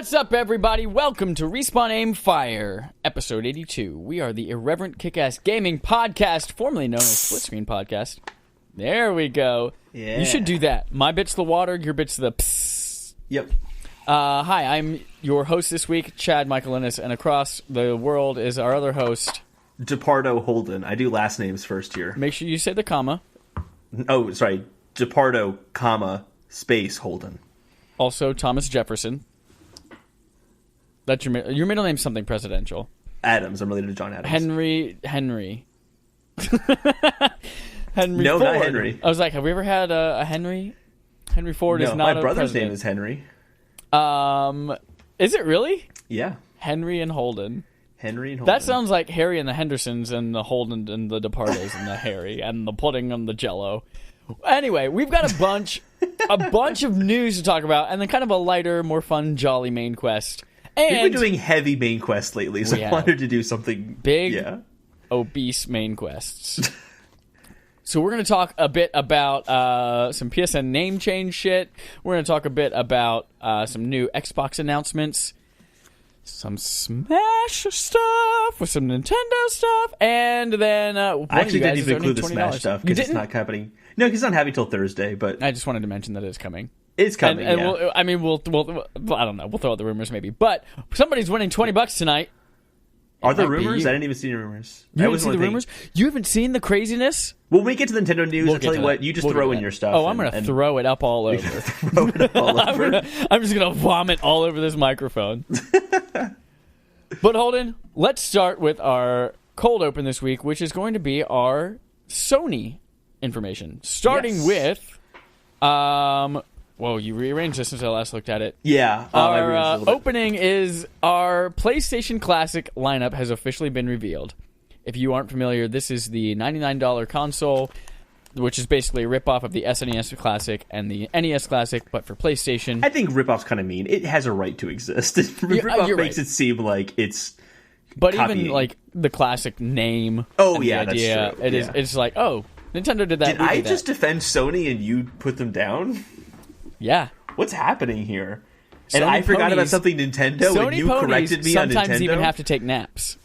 What's up, everybody? Welcome to Respawn Aim Fire, episode 82. We are the Irreverent Kick-Ass Gaming Podcast, formerly known as Split Screen Podcast. There we go. Yeah. You should do that. My bit's the water, your bit's the psst. Yep. Hi, I'm your host this week, Chad Michaelinis, and across the world is our other host, Depardo Holden. I do last names first here. Make sure you say the comma. Oh, sorry. Depardo, comma, space, Holden. Also, Thomas Jefferson. That's your middle name's something presidential. Adams. I'm related to John Adams. Henry. Henry No, Ford. not Henry. I was like, have we ever had a Henry? Henry Ford is No, not my a brother's president. name is Henry. Is it really? Yeah. Henry and Holden. Henry and Holden. That sounds like Harry and the Hendersons and the Holden and the Depardos and the Harry and the pudding and the Jello. Anyway, we've got a bunch of news to talk about, and then kind of a lighter, more fun, jolly main quest. And we've been doing heavy main quests lately, so I wanted to do something big, obese main quests. So we're going to talk a bit about some PSN name change shit. We're going to talk a bit about some new Xbox announcements, some Smash stuff with some Nintendo stuff, and then I actually didn't even include the Smash stuff because it's not happening. No, because it's not happening till Thursday. But I just wanted to mention that it's coming. It's coming. And yeah. I don't know. We'll throw out the rumors maybe, but somebody's winning $20 tonight. Are there rumors? I didn't even see any rumors. You haven't seen the rumors? You haven't seen the craziness? Well, when we get to the Nintendo news, I'll tell you what, you just throw in your stuff. Oh, I'm going to throw it up all over. Throw it all over. I'm just going to vomit all over this microphone. But Holden, let's start with our cold open this week, which is going to be our Sony information. Starting with, whoa, you rearranged this since I last looked at it. Yeah. Our opening is our PlayStation Classic lineup has officially been revealed. If you aren't familiar, this is the $99 console, which is basically a ripoff of the SNES Classic and the NES Classic, but for PlayStation. I think ripoff's kind of mean. It has a right to exist. Ripoff makes it seem like it's But copying. even like the classic name. Oh, and yeah, the idea, that's true. It's like, oh, Nintendo did that. Did I just defend Sony and you put them down? Yeah. What's happening here? And Sony I forgot ponies, about something Nintendo Sony and you ponies corrected me on Nintendo? sometimes even have to take naps.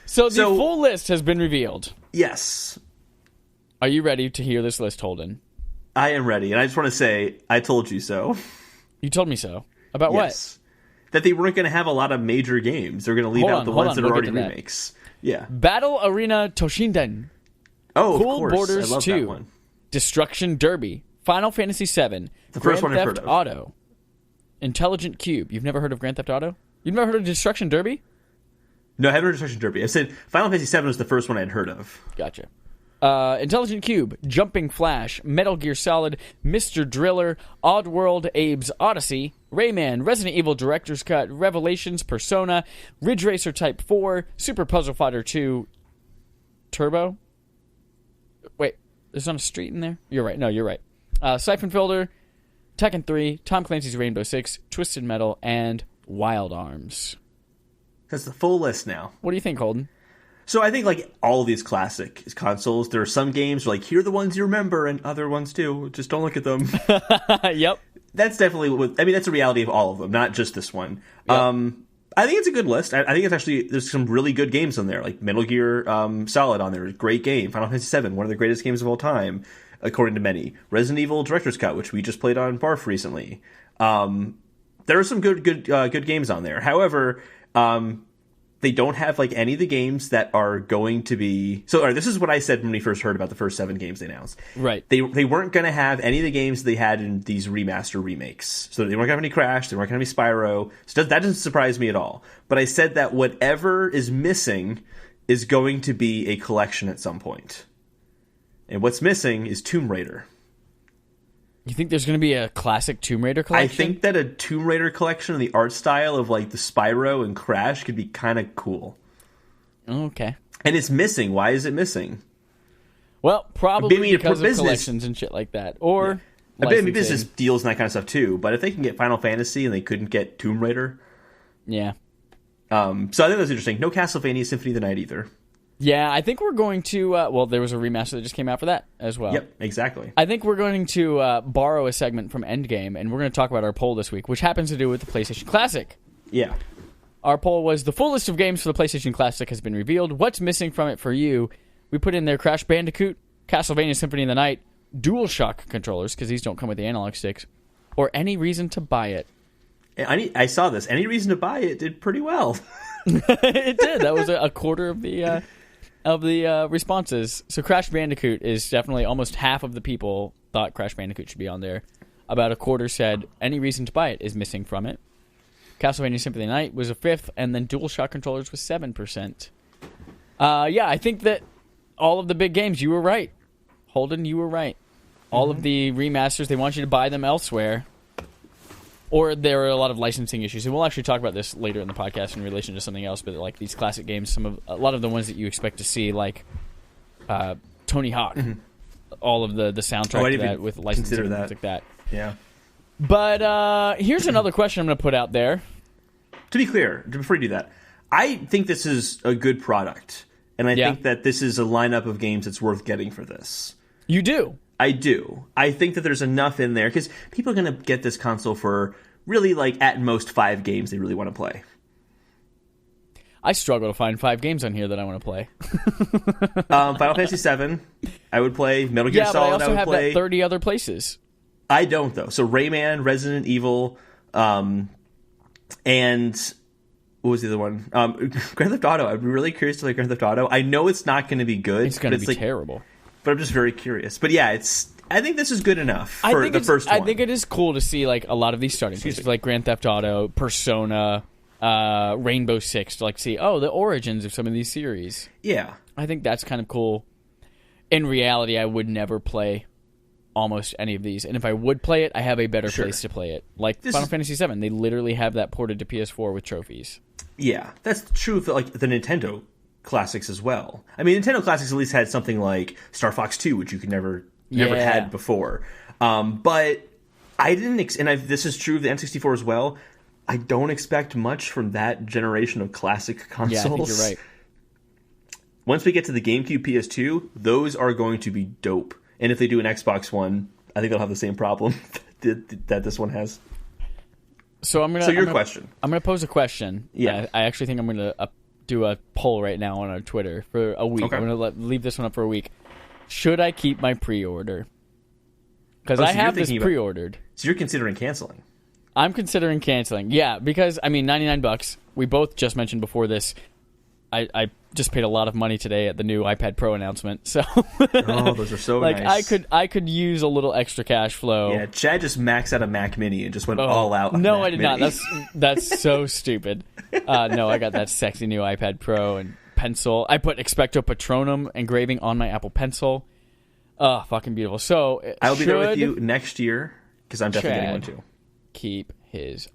So the full list has been revealed. Yes. Are you ready to hear this list, Holden? I am ready. And I just want to say, I told you so. You told me so. About yes. What? That they weren't going to have a lot of major games. They're going to leave out the ones that are already remakes. Yeah. Battle Arena Toshinden. Oh, Cool of course. Borders I love 2. That one. Destruction Derby. Final Fantasy VII. The first one I've heard Theft of. Auto. Intelligent Cube. You've never heard of Grand Theft Auto? You've never heard of Destruction Derby? No, I haven't heard of Destruction Derby. I said Final Fantasy VII was the first one I'd heard of. Gotcha. Intelligent Cube, Jumping Flash, Metal Gear Solid, Mr. Driller, Oddworld, Abe's Odyssey, Rayman, Resident Evil Director's Cut, Revelations, Persona, Ridge Racer Type 4, Super Puzzle Fighter 2, Turbo? Wait, there's not a street in there? You're right. No, you're right. Siphon Filter, Tekken 3, Tom Clancy's Rainbow Six, Twisted Metal, and Wild Arms. That's the full list now. What do you think, Holden? So I think, like, all these classic consoles, there are some games where, like, here are the ones you remember, and other ones too. Just don't look at them. Yep. That's definitely, that's a reality of all of them, not just this one. Yep. I think it's a good list. I think it's actually, there's some really good games on there, like Metal Gear Solid on there, great game. Final Fantasy VII, one of the greatest games of all time, according to many. Resident Evil Director's Cut, which we just played on Barf recently. There are some good games on there. However, they don't have like any of the games that are going to be. So this is what I said when we first heard about the first 7 games they announced. Right. They weren't going to have any of the games they had in these remaster remakes. So they weren't going to have any Crash. They weren't going to have any Spyro. So that doesn't surprise me at all. But I said that whatever is missing is going to be a collection at some point. And what's missing is Tomb Raider. You think there's going to be a classic Tomb Raider collection? I think that a Tomb Raider collection in the art style of like the Spyro and Crash could be kind of cool. Okay. And it's missing. Why is it missing? Well, probably because of business. collections and shit like that. Or maybe business deals and that kind of stuff too. But if they can get Final Fantasy and they couldn't get Tomb Raider. Yeah. So I think that's interesting. No Castlevania Symphony of the Night either. Yeah, I think we're going to... well, there was a remaster that just came out for that as well. Yep, exactly. I think we're going to borrow a segment from Endgame, and we're going to talk about our poll this week, which happens to do with the PlayStation Classic. Yeah. Our poll was, the full list of games for the PlayStation Classic has been revealed. What's missing from it for you? We put in there Crash Bandicoot, Castlevania Symphony of the Night, DualShock controllers, because these don't come with the analog sticks, or any reason to buy it. I saw this. Any reason to buy it did pretty well. It did. That was a quarter of the responses. So Crash Bandicoot is definitely almost half of the people thought Crash Bandicoot should be on there. About a quarter said any reason to buy it is missing from it. Castlevania Symphony of the Night was a fifth, and then DualShock controllers was 7%. Yeah, I think that all of the big games, you were right. Holden, you were right. All of the remasters, they want you to buy them elsewhere. Or there are a lot of licensing issues. And we'll actually talk about this later in the podcast in relation to something else, but like these classic games, a lot of the ones that you expect to see, like Tony Hawk, all of the soundtrack to that with licensing and things like that. Yeah. But here's another question I'm going to put out there. To be clear, before you do that, I think this is a good product. And I think that this is a lineup of games that's worth getting for this. You do? I do. I think that there's enough in there, because people are going to get this console for really, like, at most 5 games they really want to play. I struggle to find 5 games on here that I want to play. Final Fantasy VII, I would play. Metal Gear Solid, I would play. I also have that 30 other places. I don't, though. So Rayman, Resident Evil, and what was the other one? Grand Theft Auto. I'd be really curious to play Grand Theft Auto. I know it's not going to be good. It's going to be terrible. But I'm just very curious. But yeah, I think this is good enough for the first one. I think it is cool to see like a lot of these starting games, like Grand Theft Auto, Persona, Rainbow Six, to like see the origins of some of these series. Yeah, I think that's kind of cool. In reality, I would never play almost any of these, and if I would play it, I have a better place to play it. Like Final Fantasy VII, they literally have that ported to PS4 with trophies. Yeah, that's true for like the Nintendo classics as well. I mean, Nintendo classics at least had something like Star Fox 2, which you could never had before. But I didn't, and this is true of the N64 as well. I don't expect much from that generation of classic consoles. Yeah, I think you're right. Once we get to the GameCube, PS2, those are going to be dope. And if they do an Xbox One, I think they'll have the same problem that this one has. So question. I'm going to pose a question. Yeah. I actually think I'm going to do a poll right now on our Twitter for a week. Okay. I'm going to leave this one up for a week. Should I keep my pre-order? Because I have this pre-ordered. So you're considering canceling? I'm considering canceling. Yeah, because I mean, $99. We both just mentioned before this. I just paid a lot of money today at the new iPad Pro announcement. So those are so nice. I could use a little extra cash flow. Yeah, Chad just maxed out a Mac Mini and just went all out. No, Mac I did Mini. not. That's so stupid. No, I got that sexy new iPad Pro and pencil. I put Expecto Patronum engraving on my Apple Pencil. Oh, fucking beautiful. So I'll be there with you next year because I'm definitely getting one too. Keep his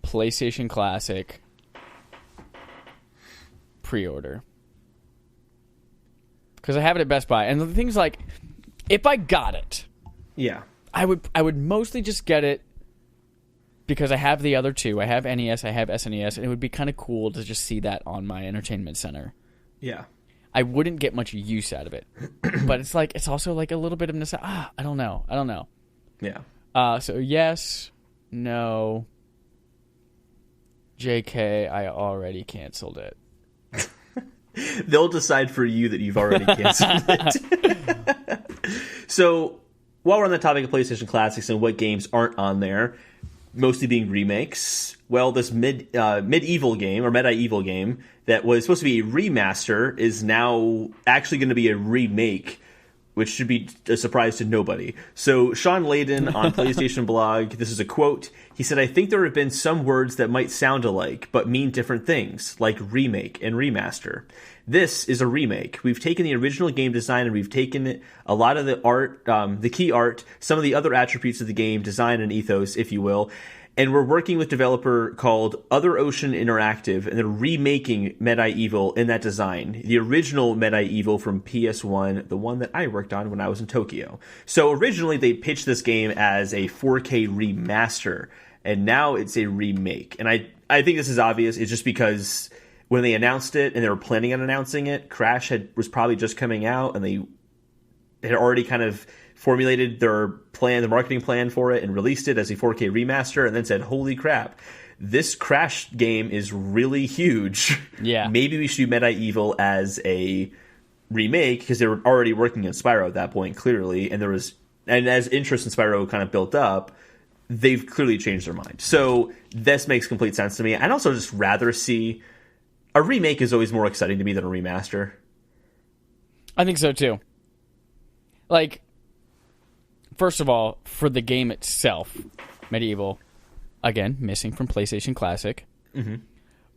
PlayStation Classic pre-order because I have it at Best Buy, and the thing's like, if I got it, I would mostly just get it because I have the other two. I have NES, I have SNES, and it would be kind of cool to just see that on my entertainment center. Yeah, I wouldn't get much use out of it, but it's also like a little bit of nostalgia. I don't know. Yeah. So yes, no. JK, I already canceled it. They'll decide for you that you've already canceled it. So, while we're on the topic of PlayStation Classics and what games aren't on there, mostly being remakes, well, this MediEvil game that was supposed to be a remaster is now actually going to be a remake, which should be a surprise to nobody. So Sean Layden on PlayStation Blog, this is a quote. He said, "I think there have been some words that might sound alike, but mean different things, like remake and remaster. This is a remake. We've taken the original game design and we've taken a lot of the art, the key art, some of the other attributes of the game design and ethos, if you will, and we're working with a developer called Other Ocean Interactive, and they're remaking MediEvil in that design. The original MediEvil from PS1, the one that I worked on when I was in Tokyo. So originally they pitched this game as a 4K remaster, and now it's a remake. And I think this is obvious. It's just because when they announced it and they were planning on announcing it, Crash was probably just coming out, and they had already kind of formulated their marketing plan for it, and released it as a 4K remaster, and then said, "Holy crap, this Crash game is really huge. Yeah, maybe we should do MediEvil as a remake," because they were already working on Spyro at that point, clearly, and as interest in Spyro kind of built up, they've clearly changed their mind. So this makes complete sense to me. I'd also just rather see a remake is always more exciting to me than a remaster. I think so too. Like, first of all, for the game itself, MediEvil, again, missing from PlayStation Classic. Mm-hmm.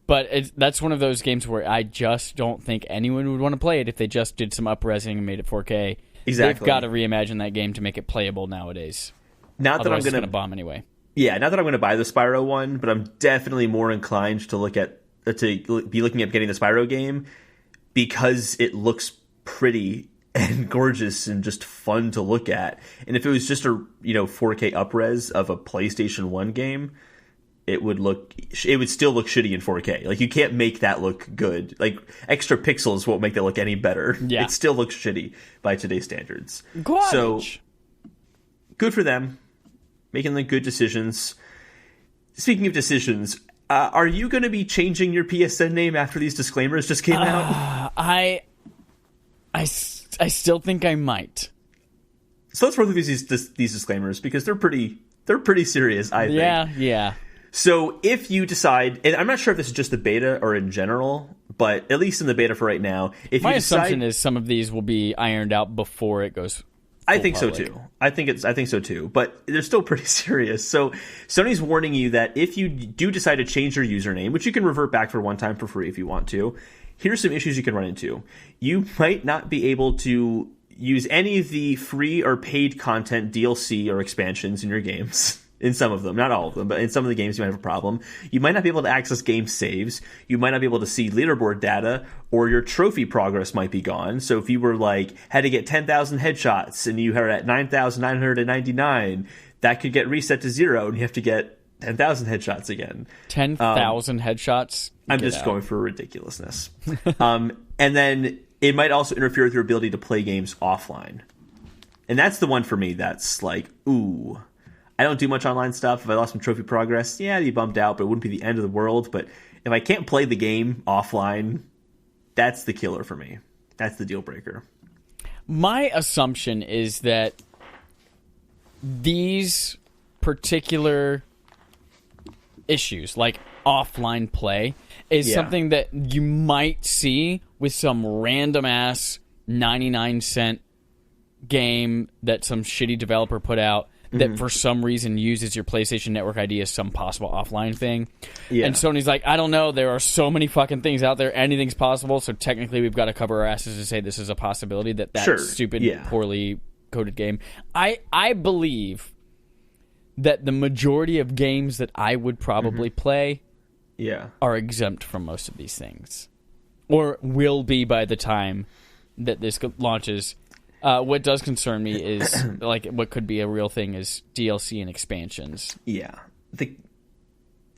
But that's one of those games where I just don't think anyone would want to play it if they just did some up-resing and made it 4K. Exactly. They've got to reimagine that game to make it playable nowadays. Not that I'm going to bomb anyway. Yeah, not that I'm going to buy the Spyro one, but I'm definitely more inclined to be looking at getting the Spyro game because it looks pretty and gorgeous and just fun to look at. And if it was just a 4K upres of a PlayStation 1 game, it would still look shitty in 4K. Like, you can't make that look good. Like, extra pixels won't make that look any better. Yeah. It still looks shitty by today's standards. Garbage. So good for them, making the good decisions. Speaking of decisions, are you going to be changing your PSN name after these disclaimers just came out? I still think I might. So let's roll through these disclaimers because they're pretty serious, I think. Yeah. So if you decide, and I'm not sure if this is just the beta or in general, but at least in the beta for right now, my assumption is some of these will be ironed out before it goes. I think so too. I think so too. But they're still pretty serious. So Sony's warning you that if you do decide to change your username, which you can revert back for one time for free if you want to, here's some issues you can run into. You might not be able to use any of the free or paid content, DLC, or expansions in your games. In some of them, not all of them, but in some of the games you might have a problem. You might not be able to access game saves. You might not be able to see leaderboard data, or your trophy progress might be gone. So if you were had to get 10,000 headshots and you are at 9,999, that could get reset to 0 and you have to get 10,000 headshots again. 10,000 headshots? I'm just going for ridiculousness. And then it might also interfere with your ability to play games offline. And that's the one for me that's like, ooh. I don't do much online stuff. If I lost some trophy progress, yeah, I'd be bummed out, but it wouldn't be the end of the world. But if I can't play the game offline, that's the killer for me. That's the deal breaker. My assumption is that these particular issues, like offline play, is something that you might see with some random-ass 99-cent game that some shitty developer put out that for some reason uses your PlayStation Network ID as some possible offline thing. Yeah. And Sony's like, I don't know, there are so many fucking things out there, anything's possible, so technically we've got to cover our asses to say this is a possibility, that stupid, poorly coded game. I believe that the majority of games that I would probably play are exempt from most of these things. Or will be by the time that this launches. What does concern me is, like, what could be a real thing is DLC and expansions. Yeah.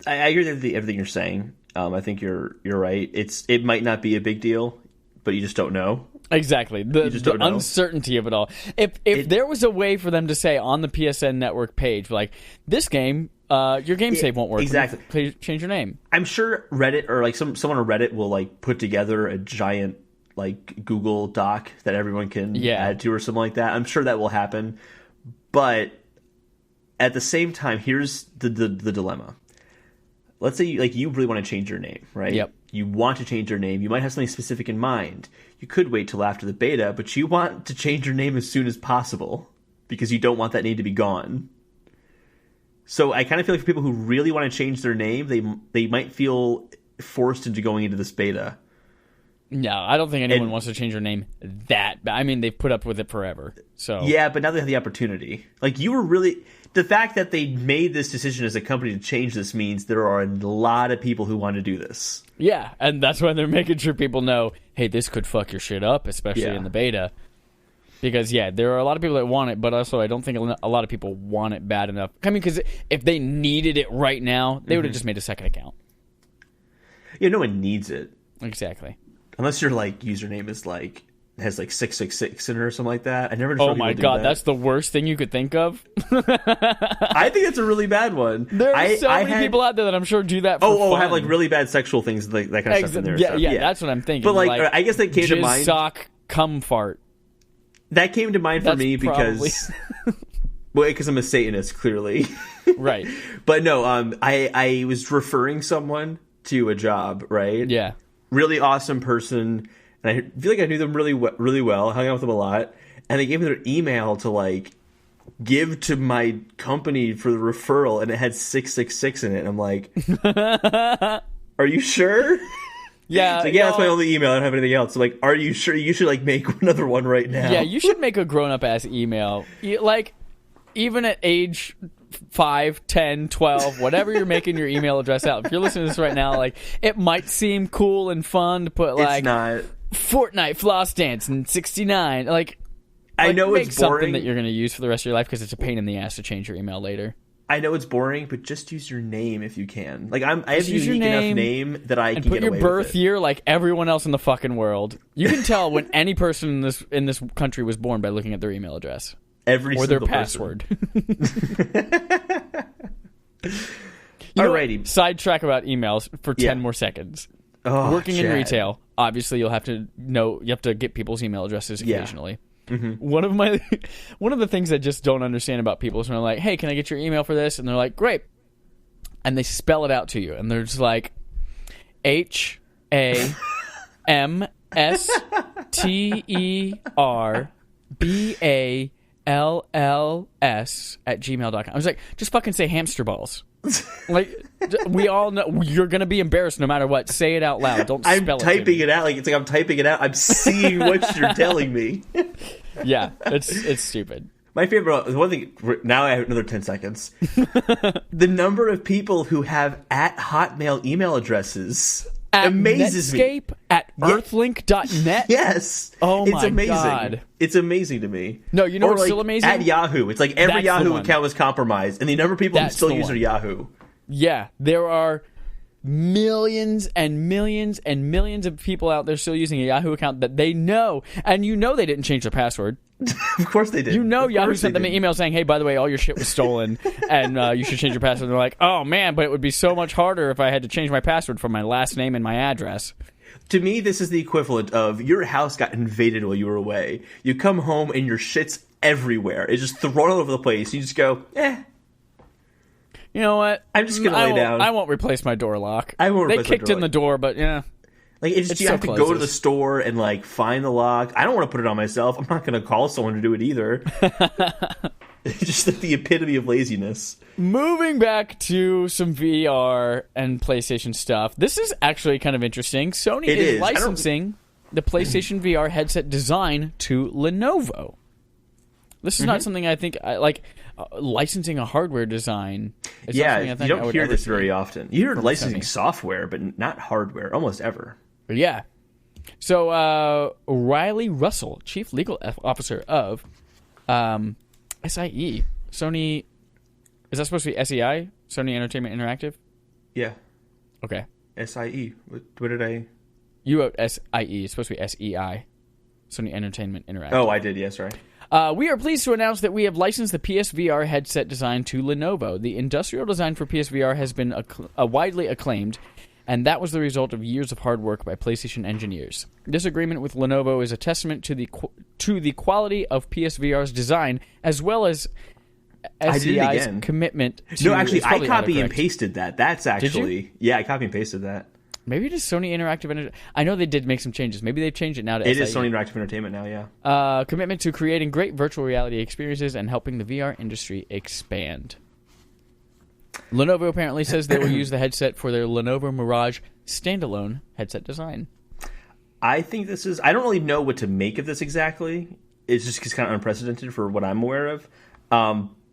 I agree with everything you're saying. I think you're right. It might not be a big deal, but you just don't know. Exactly. The uncertainty of it all. If there was a way for them to say on the PSN Network page, like, this game, your game save won't work. Exactly. Change your name. I'm sure Reddit or like someone on Reddit will like put together a giant like Google Doc that everyone can add to or something like that. I'm sure that will happen. But at the same time, here's the dilemma. Let's say you really want to change your name, right? Yep. You want to change your name. You might have something specific in mind. You could wait till after the beta, but you want to change your name as soon as possible because you don't want that name to be gone. So I kind of feel like for people who really want to change their name, they might feel forced into going into this beta. No, I don't think anyone wants to change their name that bad. I mean, they've put up with it forever. So yeah, but now they have the opportunity. Like, you were really... The fact that they made this decision as a company to change this means there are a lot of people who want to do this. Yeah, and that's why they're making sure people know, hey, this could fuck your shit up, especially in the beta. Because, there are a lot of people that want it, but also I don't think a lot of people want it bad enough. I mean, because if they needed it right now, they would have just made a second account. Yeah, no one needs it. Exactly. Unless your like username is like has like 666 in it or something like that. I never. Oh my god, that's the worst thing you could think of. I think it's a really bad one. There are so many people out there that I'm sure do that. Have like really bad sexual things, like that kind of stuff in there. Yeah, that's what I'm thinking. But like I guess that came to mind. Sock, cum fart. That came to mind for me because, because I'm a Satanist, clearly. Right. But no, I was referring someone to a job, right? Yeah. Really awesome person. And I feel like I knew them really well, hung out with them a lot. And they gave me their email to, like, give to my company for the referral, and it had 666 in it. And I'm like, are you sure? Yeah. Like, that's my only email. I don't have anything else. So, like, are you sure? You should, like, make another one right now. Yeah, you should make a grown-up-ass email. Like, even at age 5, 10, 12, whatever you're making your email address out. If you're listening to this right now, like, it might seem cool and fun to put, like... It's not... Fortnite floss dance in 69. Like, I know make it's boring. Something that you're going to use for the rest of your life because it's a pain in the ass to change your email later. I know it's boring, but just use your name if you can. Like I have a unique enough name that I can get away with it. Put your birth year like everyone else in the fucking world. You can tell when any person in this country was born by looking at their email address or their password. Alrighty. Sidetrack about emails for 10 more seconds. Oh, Working in retail, obviously you'll have to get people's email addresses occasionally. Yeah. Mm-hmm. One of the things I just don't understand about people is when I'm like, hey, can I get your email for this? And they're like, great. And they spell it out to you. And they're just like, HAMSTERBALLS@gmail.com. I was like, just fucking say hamster balls. Like, we all know you're gonna be embarrassed no matter what. Say it out loud. Don't spell it. I'm typing it out. Like it's like I'm typing it out. I'm seeing what you're telling me. Yeah, it's stupid. My favorite one thing. Now I have another 10 seconds. The number of people who have @Hotmail email addresses amazes Netscape, me. At Earthlink.net. Yes. Oh it's my amazing. God. It's amazing to me. No, you know what's like, still amazing? At Yahoo. It's like every That's Yahoo account was compromised, and the number of people who still use their Yahoo. Yeah, there are millions and millions and millions of people out there still using a Yahoo account that they know, and you know they didn't change their password. Of course they did. You know Yahoo sent them an email saying, hey, by the way, all your shit was stolen, and you should change your password. And they're like, oh, man, but it would be so much harder if I had to change my password from my last name and my address. To me, this is the equivalent of your house got invaded while you were away. You come home and your shit's everywhere. It's just thrown all over the place. You just go, You know what? I'm just going to lay down. I won't replace my door lock. I won't replace my door lock. They kicked in the door, but yeah. Like, you have to go to the store and, like, find the lock. I don't want to put it on myself. I'm not going to call someone to do it either. It's just like the epitome of laziness. Moving back to some VR and PlayStation stuff. This is actually kind of interesting. Sony is licensing the PlayStation VR headset design to Lenovo. This is not something I think licensing a hardware design. Is yeah, I think you don't hear this very often. You hear licensing software, but not hardware, almost ever. Yeah. So Riley Russell, Chief Legal Officer of SIE, Sony. Is that supposed to be SEI? Sony Entertainment Interactive? Yeah. Okay. SIE. What did I... You wrote SIE. It's supposed to be SEI. Sony Entertainment Interactive. Oh, I did. Yes, right. We are pleased to announce that we have licensed the PSVR headset design to Lenovo. The industrial design for PSVR has been widely acclaimed, and that was the result of years of hard work by PlayStation engineers. This agreement with Lenovo is a testament to the quality of PSVR's design, as well as SEI's commitment to... No, actually, I copy and pasted that. That's actually... Did you? Yeah, I copy and pasted that. Maybe it is Sony Interactive... I know they did make some changes. Maybe they've changed it now to It SIE. is Sony Interactive Entertainment now, yeah. Commitment to creating great virtual reality experiences and helping the VR industry expand. Lenovo apparently says they will use the headset for their Lenovo Mirage standalone headset design. I think this is... I don't really know what to make of this exactly. It's just kind of unprecedented for what I'm aware of.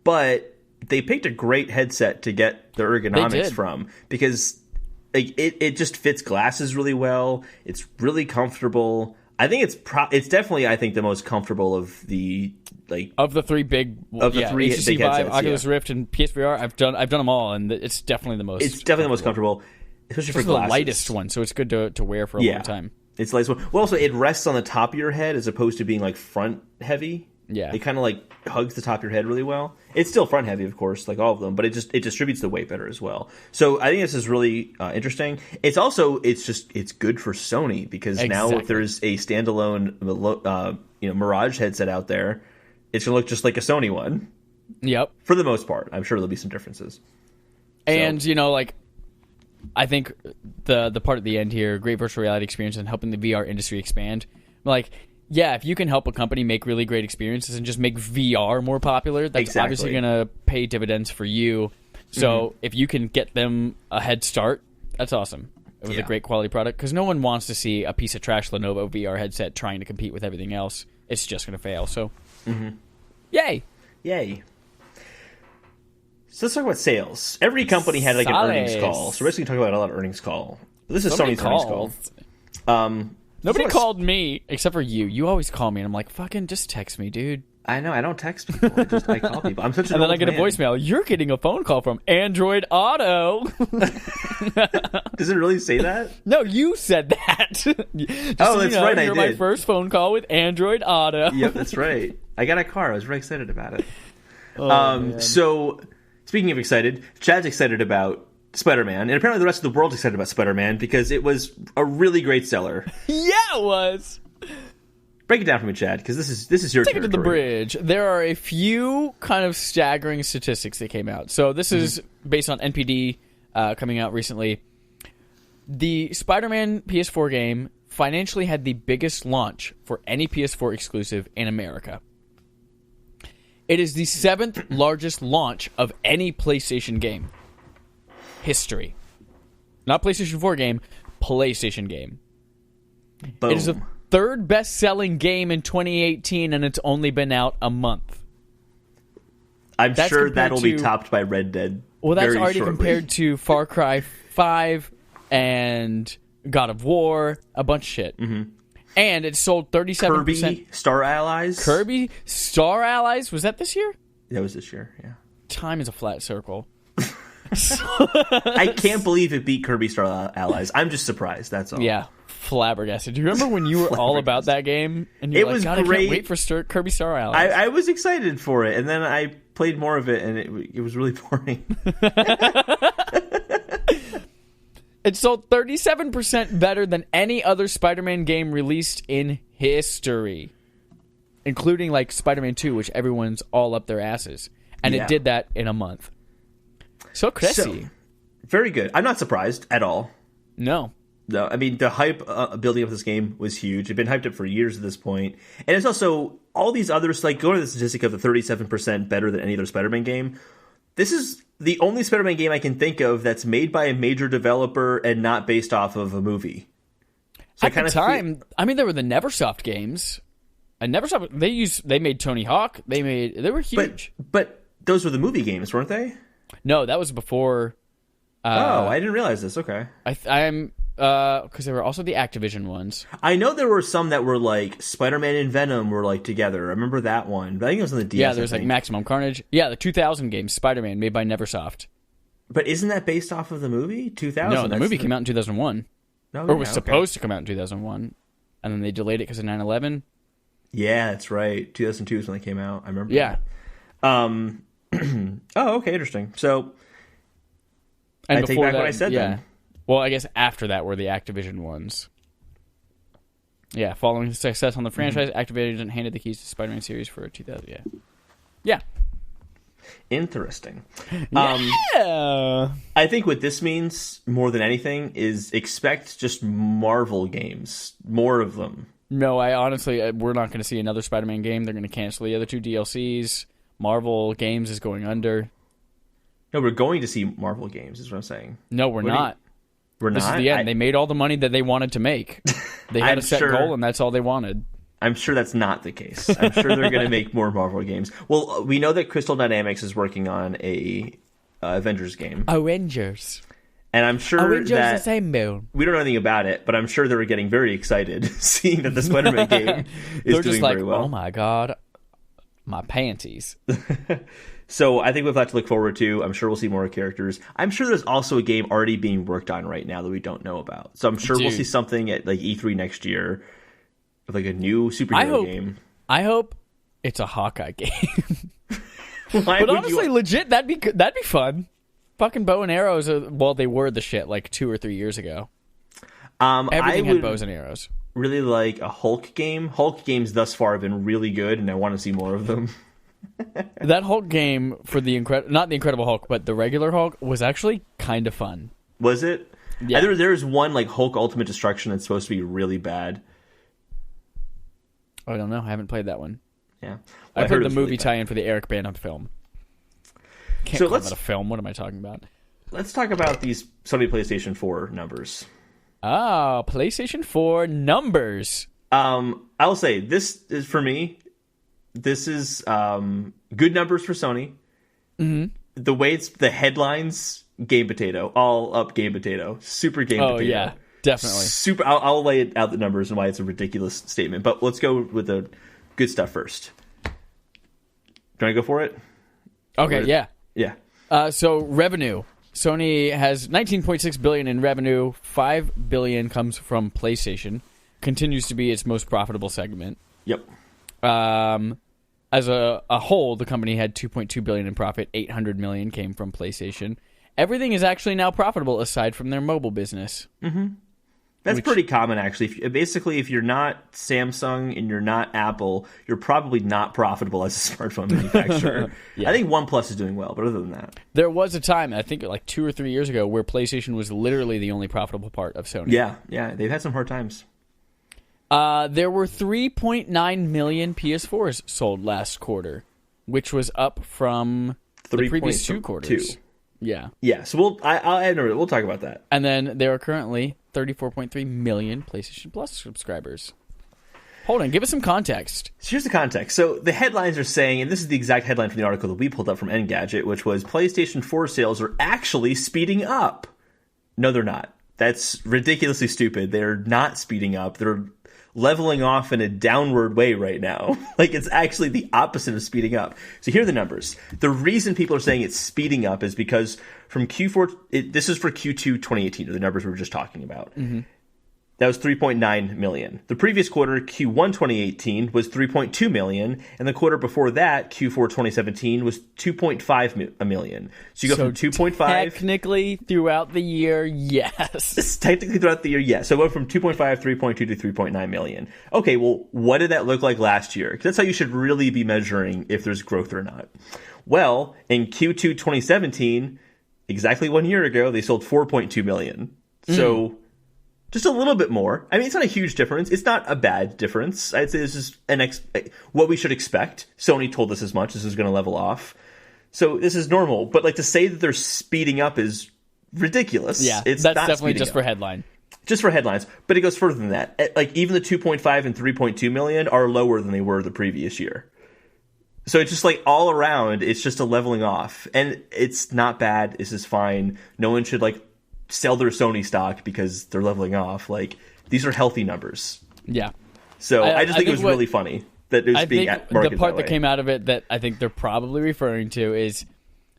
But they picked a great headset to get the ergonomics from, because like it just fits glasses really well. It's really comfortable. I think it's definitely, I think, the most comfortable of the of the three big HTC big Vive, headsets, Oculus Rift, and PSVR. I've done them all, and it's definitely the most. It's definitely the most comfortable. especially for the glasses. lightest one, so it's good to wear for a long time. It's the lightest one. Well, also it rests on the top of your head as opposed to being like front heavy. Yeah, it kind of like hugs the top of your head really well. It's still front heavy, of course, like all of them, but it distributes the weight better as well. So I think this is really interesting. It's good for Sony because now if there's a standalone Mirage headset out there, it's gonna look just like a Sony one. Yep. For the most part, I'm sure there'll be some differences. And I think the part at the end here, great virtual reality experience and helping the VR industry expand. Like, yeah, if you can help a company make really great experiences and just make VR more popular, that's obviously going to pay dividends for you. So if you can get them a head start, that's awesome with a great quality product. Because no one wants to see a piece of trash Lenovo VR headset trying to compete with everything else. It's just going to fail. So, yay. So let's talk about sales. Every company had like an earnings call. So we're basically talking about a lot of earnings call. This is Sony's earnings call. Nobody called me except for you. You always call me, and I'm like, fucking just text me, dude. I know, I don't text people. I call people. I'm such an And then old I get a voicemail. You're getting a phone call from Android Auto. Does it really say that? No, you said that. That's right, I did. You're my first phone call with Android Auto. Yep, that's right. I got a car. I was very excited about it. Man. So, speaking of excited, Chad's excited about Spider-Man, and apparently the rest of the world's excited about Spider-Man because it was a really great seller. Yeah, it was. Break it down for me, Chad, because this is your Take territory. it to the bridge. There are a few kind of staggering statistics that came out. So this is based on NPD coming out recently. The Spider-Man PS4 game financially had the biggest launch for any PS4 exclusive in America. It is the 7th largest launch of any PlayStation game. History. Not PlayStation 4 game, PlayStation game. Boom. It is the third best-selling game in 2018, and it's only been out a month. I'm sure that'll be topped by Red Dead. Well, that's very already shortly. compared to Far Cry 5 and God of War, a bunch of shit. Mm-hmm. And it sold 37%. Kirby Star Allies. Kirby Star Allies? Was that this year? That was this year, yeah. Time is a flat circle. I can't believe it beat Kirby Star Allies. I'm just surprised, that's all. Yeah, flabbergasted. Do you remember when you were all about that game? And you were like, God, great. I can't wait for Kirby Star Allies. I was excited for it, and then I played more of it, and it was really boring. It sold 37% better than any other Spider-Man game released in history, including like Spider-Man 2, which everyone's all up their asses. And it did that in a month. So crazy. So, very good. I'm not surprised at all. No, I mean, the hype building up this game was huge. It'd been hyped up for years at this point. And it's also all these others, like go to the statistic of the 37% better than any other Spider-Man game. This is the only Spider-Man game I can think of that's made by a major developer and not based off of a movie. So at the time, I mean, there were the Neversoft games. And Neversoft, they made Tony Hawk. They were huge. But those were the movie games, weren't they? No, that was before. I didn't realize this. Okay, I'm because there were also the Activision ones. I know there were some that were like Spider-Man and Venom were like together. I remember that one. But I think it was on the DS. Yeah, there's like Maximum Carnage. Yeah, the 2000 game Spider-Man made by Neversoft. But isn't that based off of the movie 2000? No, the movie came out in 2001. No, or was supposed to come out in 2001, and then they delayed it because of 9/11. Yeah, that's right. 2002 is when they came out. I remember. Yeah. That. Oh, okay, interesting. So, and I take back what I said then. Well, I guess after that were the Activision ones. Yeah, following success on the franchise, Activision handed the keys to Spider-Man series for 2000. Yeah. Interesting. Yeah. I think what this means more than anything is expect just Marvel games, more of them. No, I honestly, we're not going to see another Spider-Man game. They're going to cancel the other 2 DLCs. Marvel Games is going under. No, we're going to see Marvel games, is what I'm saying. No, we're not. We're not? This is the end. They made all the money that they wanted to make. They had a set goal, and that's all they wanted. I'm sure that's not the case. I'm sure they're going to make more Marvel games. Well, we know that Crystal Dynamics is working on a Avengers game. Avengers. And I'm sure Avengers that Assemble. We don't know anything about it, but I'm sure they were getting very excited seeing that the Spider-Man game is doing just like, very well. Oh my god, my panties. So I think we've got to look forward to. I'm sure we'll see more characters. I'm sure there's also a game already being worked on right now that we don't know about. So I'm sure we'll see something at like E3 next year, with like a new superhero game. I hope it's a Hawkeye game. But honestly, legit, that'd be fun. Fucking bow and arrows. They were the shit like 2 or 3 years ago. Everything had bows and arrows. Really like a Hulk game. Hulk games thus far have been really good, and I want to see more of them. That Hulk game for not the Incredible Hulk, but the regular Hulk was actually kind of fun. Was it? Yeah. There's one like Hulk Ultimate Destruction that's supposed to be really bad. I don't know. I haven't played that one. Yeah, I played the movie tie-in for the Eric Bana film. Can't call that a film. What am I talking about? Let's talk about these Sony PlayStation 4 numbers. Ah, PlayStation 4 numbers. I'll say this is for me. This is good numbers for Sony. Mm-hmm. The way it's the headlines, game potato, all up game potato, super game potato. Oh yeah, definitely. Super. I'll lay out the numbers and why it's a ridiculous statement. But let's go with the good stuff first. Do you want to go for it? Okay. Yeah. Yeah. So revenue. Sony has $19.6 billion in revenue. $5 billion comes from PlayStation. Continues to be its most profitable segment. Yep. As a whole, the company had $2.2 billion in profit. $800 million came from PlayStation. Everything is actually now profitable aside from their mobile business. Mm-hmm. That's pretty common, actually. Basically, if you're not Samsung and you're not Apple, you're probably not profitable as a smartphone manufacturer. Yeah. I think OnePlus is doing well, but other than that. There was a time, I think like 2 or 3 years ago, where PlayStation was literally the only profitable part of Sony. Yeah. They've had some hard times. There were 3.9 million PS4s sold last quarter, which was up from the previous 2 quarters. Yeah. So we'll talk about that. And then there are currently 34.3 million PlayStation Plus subscribers. Holden, give us some context. So here's the context. So the headlines are saying, and this is the exact headline from the article that we pulled up from Engadget, which was PlayStation 4 sales are actually speeding up. No, they're not. That's ridiculously stupid. They're not speeding up. They're leveling off in a downward way right now. Like, it's actually the opposite of speeding up. So here are the numbers. The reason people are saying it's speeding up is because from Q4, this is for Q2 2018, the numbers we were just talking about. Mm-hmm. That was 3.9 million. The previous quarter, Q1 2018, was 3.2 million. And the quarter before that, Q4 2017, was 2.5 million. So you go from 2.5... Technically, throughout the year, yes. Technically, throughout the year, yes. So it went from 2.5, 3.2 to 3.9 million. Okay, well, what did that look like last year? Because that's how you should really be measuring if there's growth or not. Well, in Q2 2017, exactly 1 year ago, they sold 4.2 million. So... just a little bit more. I mean, it's not a huge difference. It's not a bad difference. I'd say this is what we should expect. Sony told us as much. This is going to level off. So this is normal. But like to say that they're speeding up is ridiculous. Yeah, it's that's not definitely just for headline. Just for headlines. But it goes further than that. Like even the 2.5 and 3.2 million are lower than they were the previous year. So it's just like all around, it's just a leveling off. And it's not bad. This is fine. No one should like sell their Sony stock because they're leveling off. Like, these are healthy numbers. Yeah. So I just think it was really funny that it was being marketed the part that came out of it that I think they're probably referring to is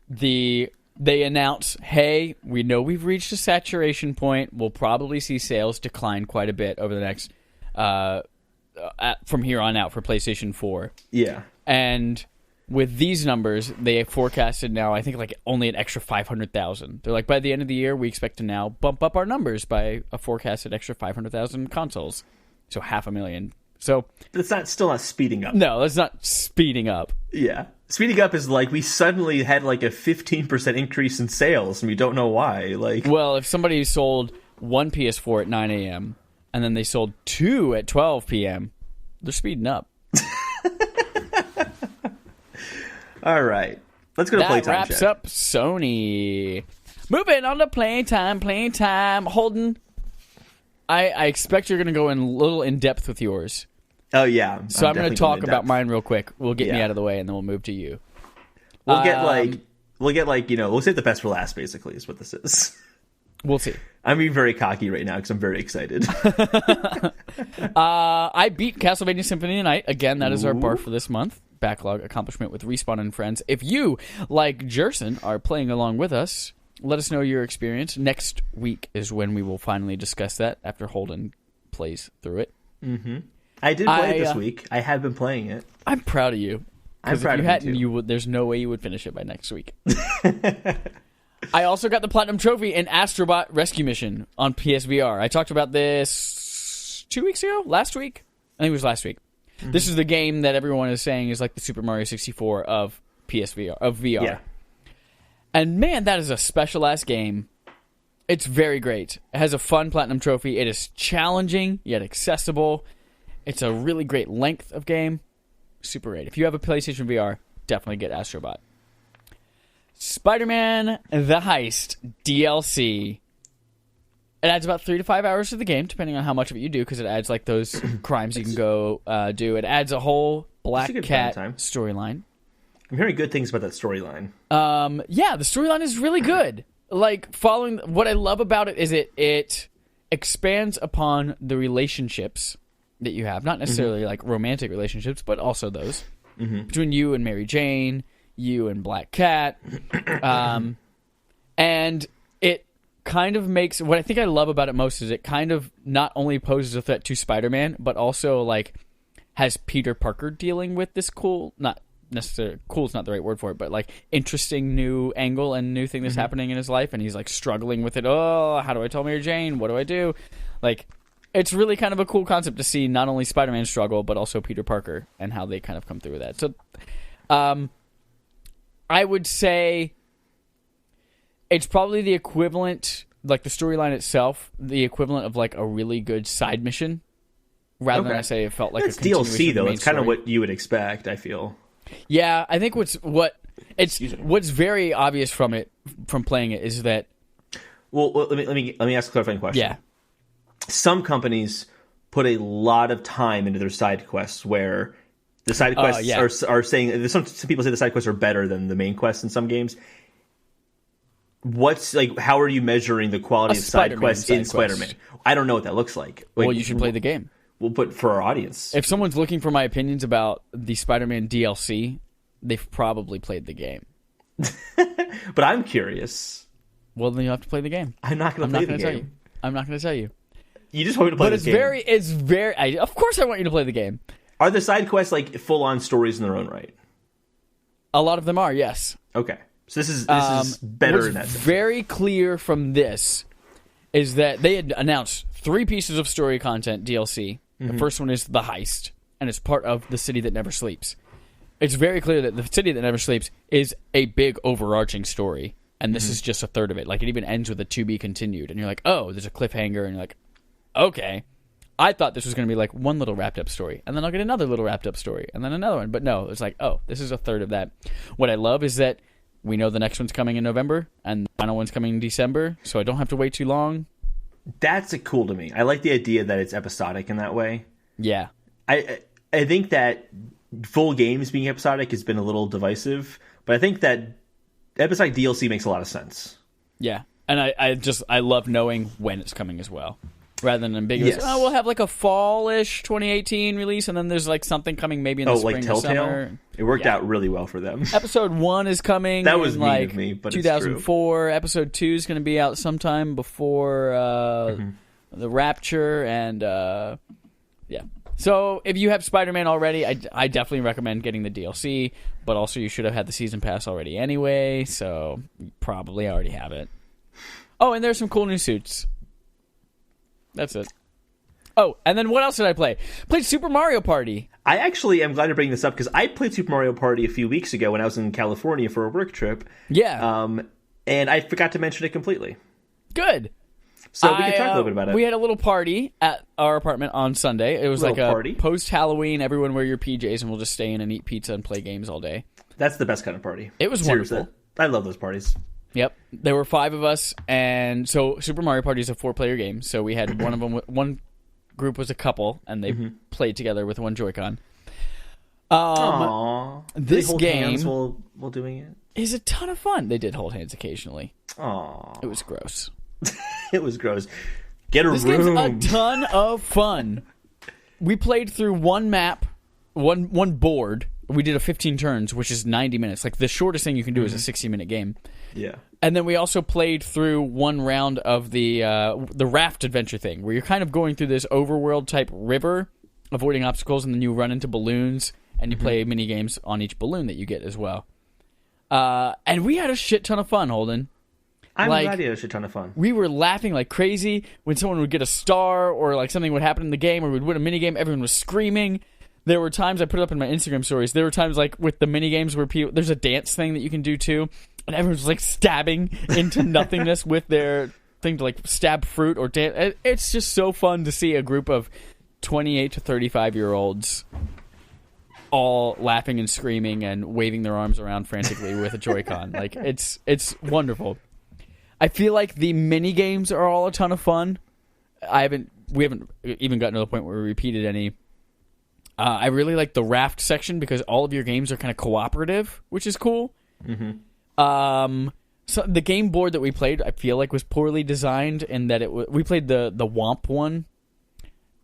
they announce, hey, we know we've reached a saturation point. We'll probably see sales decline quite a bit over the next from here on out for PlayStation 4. Yeah. And with these numbers, they forecasted now, I think, like only an extra 500,000. They're like, by the end of the year, we expect to now bump up our numbers by a forecasted extra 500,000 consoles. So 500,000. So it's still not speeding up. No, that's not speeding up. Yeah. Speeding up is like we suddenly had like a 15% increase in sales and we don't know why. Like, well, if somebody sold one PS4 at 9 a.m. and then they sold 2 at 12 p.m., they're speeding up. All right. Let's go to Playtime. That wraps up Sony. Moving on to Playtime. Holden, I expect you're going to go a little in depth with yours. Oh, yeah. So I'm going to talk about mine real quick. We'll get me out of the way, and then we'll move to you. We'll get we'll save the best for last, basically, is what this is. We'll see. I'm being very cocky right now because I'm very excited. I beat Castlevania Symphony of the Night. Again, that is our bar for this month. backlog accomplishment with Respawn and friends. If you, like Jerson, are playing along with us, let us know your experience. Next week is when we will finally discuss that after Holden plays through it. Mm-hmm. I did play it this week. I have been playing it. I'm proud of you. I'm proud of you too. There's no way you would finish it by next week. I also got the Platinum Trophy in Astrobot Rescue Mission on PSVR. I talked about this 2 weeks ago? Last week? I think it was last week. Mm-hmm. This is the game that everyone is saying is like the Super Mario 64 of PSVR, of VR. Yeah. And man, that is a special-ass game. It's very great. It has a fun Platinum Trophy. It is challenging, yet accessible. It's a really great length of game. Super great. If you have a PlayStation VR, definitely get Astrobot. Spider-Man The Heist DLC. It adds about 3 to 5 hours to the game, depending on how much of it you do, because it adds like those crimes you can go do. It adds a whole Black Cat storyline. I'm hearing good things about that storyline. Yeah, the storyline is really good. Like, following... What I love about it is it expands upon the relationships that you have. Not necessarily like romantic relationships, but also those. Mm-hmm. Between you and Mary Jane, you and Black Cat. And it kind of makes... What I think I love about it most is it kind of not only poses a threat to Spider-Man, but also like has Peter Parker dealing with this cool... Not necessarily... Cool is not the right word for it, but like interesting new angle and new thing that's happening in his life, and he's like struggling with it. Oh, how do I tell Mary Jane? What do I do? Like... It's really kind of a cool concept to see not only Spider-Man struggle, but also Peter Parker and how they kind of come through with that. So, I would say it's probably the equivalent, like the storyline itself, the equivalent of like a really good side mission. Rather than I say it felt like it's DLC though. It's kind of what you would expect. I feel. Yeah, I think what's very obvious from playing it is that. Well, let me ask a clarifying question. Yeah. Some companies put a lot of time into their side quests where the side quests are saying... Some people say the side quests are better than the main quests in some games. How are you measuring the quality of side quests in Spider-Man? I don't know what that looks like. Well, you should play the game. We'll put for our audience. If someone's looking for my opinions about the Spider-Man DLC, they've probably played the game. But I'm curious. Well, then you have to play the game. I'm not going to play the game. I'm not going to tell you. You just want me to play this game. But it's very... of course I want you to play the game. Are the side quests like full-on stories in their own right? A lot of them are, yes. Okay. So this is better in that sense. What's very clear from this is that they had announced 3 pieces of story content DLC. The first one is The Heist, and it's part of The City That Never Sleeps. It's very clear that The City That Never Sleeps is a big overarching story, and this is just a third of it. Like, it even ends with a to be continued, and you're like, oh, there's a cliffhanger, and you're like, okay, I thought this was going to be like one little wrapped up story, and then I'll get another little wrapped up story, and then another one. But no, it's like, oh, this is a third of that. What I love is that we know the next one's coming in November, and the final one's coming in December, so I don't have to wait too long. That's cool to me. I like the idea that it's episodic in that way. Yeah. I think that full games being episodic has been a little divisive, but I think that episodic DLC makes a lot of sense. Yeah, and I love knowing when it's coming as well. Rather than ambiguous, we'll have like a fall-ish 2018 release, and then there's like something coming maybe in the spring or summer. It worked out really well for them. Episode 1 is coming. That was mean of me, but 2004. It's true. Episode 2 is going to be out sometime before the Rapture, and yeah. So if you have Spider-Man already, I definitely recommend getting the DLC, but also you should have had the Season Pass already anyway, so you probably already have it. Oh, and there's some cool new suits. That's it. Oh, and then what else did I play? Played Super Mario Party. I actually am glad to bring this up because I played Super Mario Party a few weeks ago when I was in California for a work trip. Yeah. And I forgot to mention it completely. Good. So we can talk a little bit about it. We had a little party at our apartment on Sunday. It was like a party. Post-Halloween, everyone wear your PJs and we'll just stay in and eat pizza and play games all day. That's the best kind of party. It was wonderful. I love those parties. Yep. There were 5 of us, and so Super Mario Party is a 4-player game. So we had one of them. One group was a couple, and they played together with one Joy-Con. This hold game hands while doing it is a ton of fun. They did hold hands occasionally. Aww. It was gross. It was gross. Get a room. This game's a ton of fun. We played through one map, one board, we did a 15 turns, which is 90 minutes. Like, the shortest thing you can do is a 60-minute game. Yeah. And then we also played through one round of the raft adventure thing, where you're kind of going through this overworld-type river, avoiding obstacles, and then you run into balloons, and you play mini games on each balloon that you get as well. And we had a shit ton of fun, Holden. I'm glad you had a shit ton of fun. We were laughing like crazy when someone would get a star or like something would happen in the game or we'd win a mini game. Everyone was screaming. There were times I put it up in my Instagram stories. There were times like with the mini games where there's a dance thing that you can do too, and everyone's like stabbing into nothingness with their thing to like stab fruit or dance. It's just so fun to see a group of 28 to 35-year-olds all laughing and screaming and waving their arms around frantically with a Joy-Con. Like, it's wonderful. I feel like the mini games are all a ton of fun. We haven't even gotten to the point where we repeated any. I really like the raft section because all of your games are kind of cooperative, which is cool. Mm-hmm. So the game board that we played, I feel like, was poorly designed in that we played the Womp one.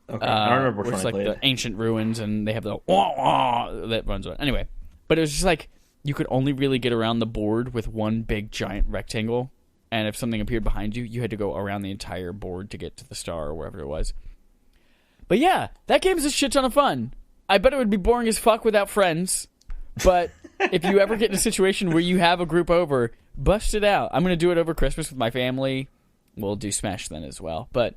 Okay, I don't remember which one I like played. The ancient ruins, and they have the wah, wah that runs on. Anyway, but it was just like you could only really get around the board with one big giant rectangle. And if something appeared behind you, you had to go around the entire board to get to the star or wherever it was. But yeah, that game is a shit ton of fun. I bet it would be boring as fuck without friends. But if you ever get in a situation where you have a group over, bust it out. I'm going to do it over Christmas with my family. We'll do Smash then as well. But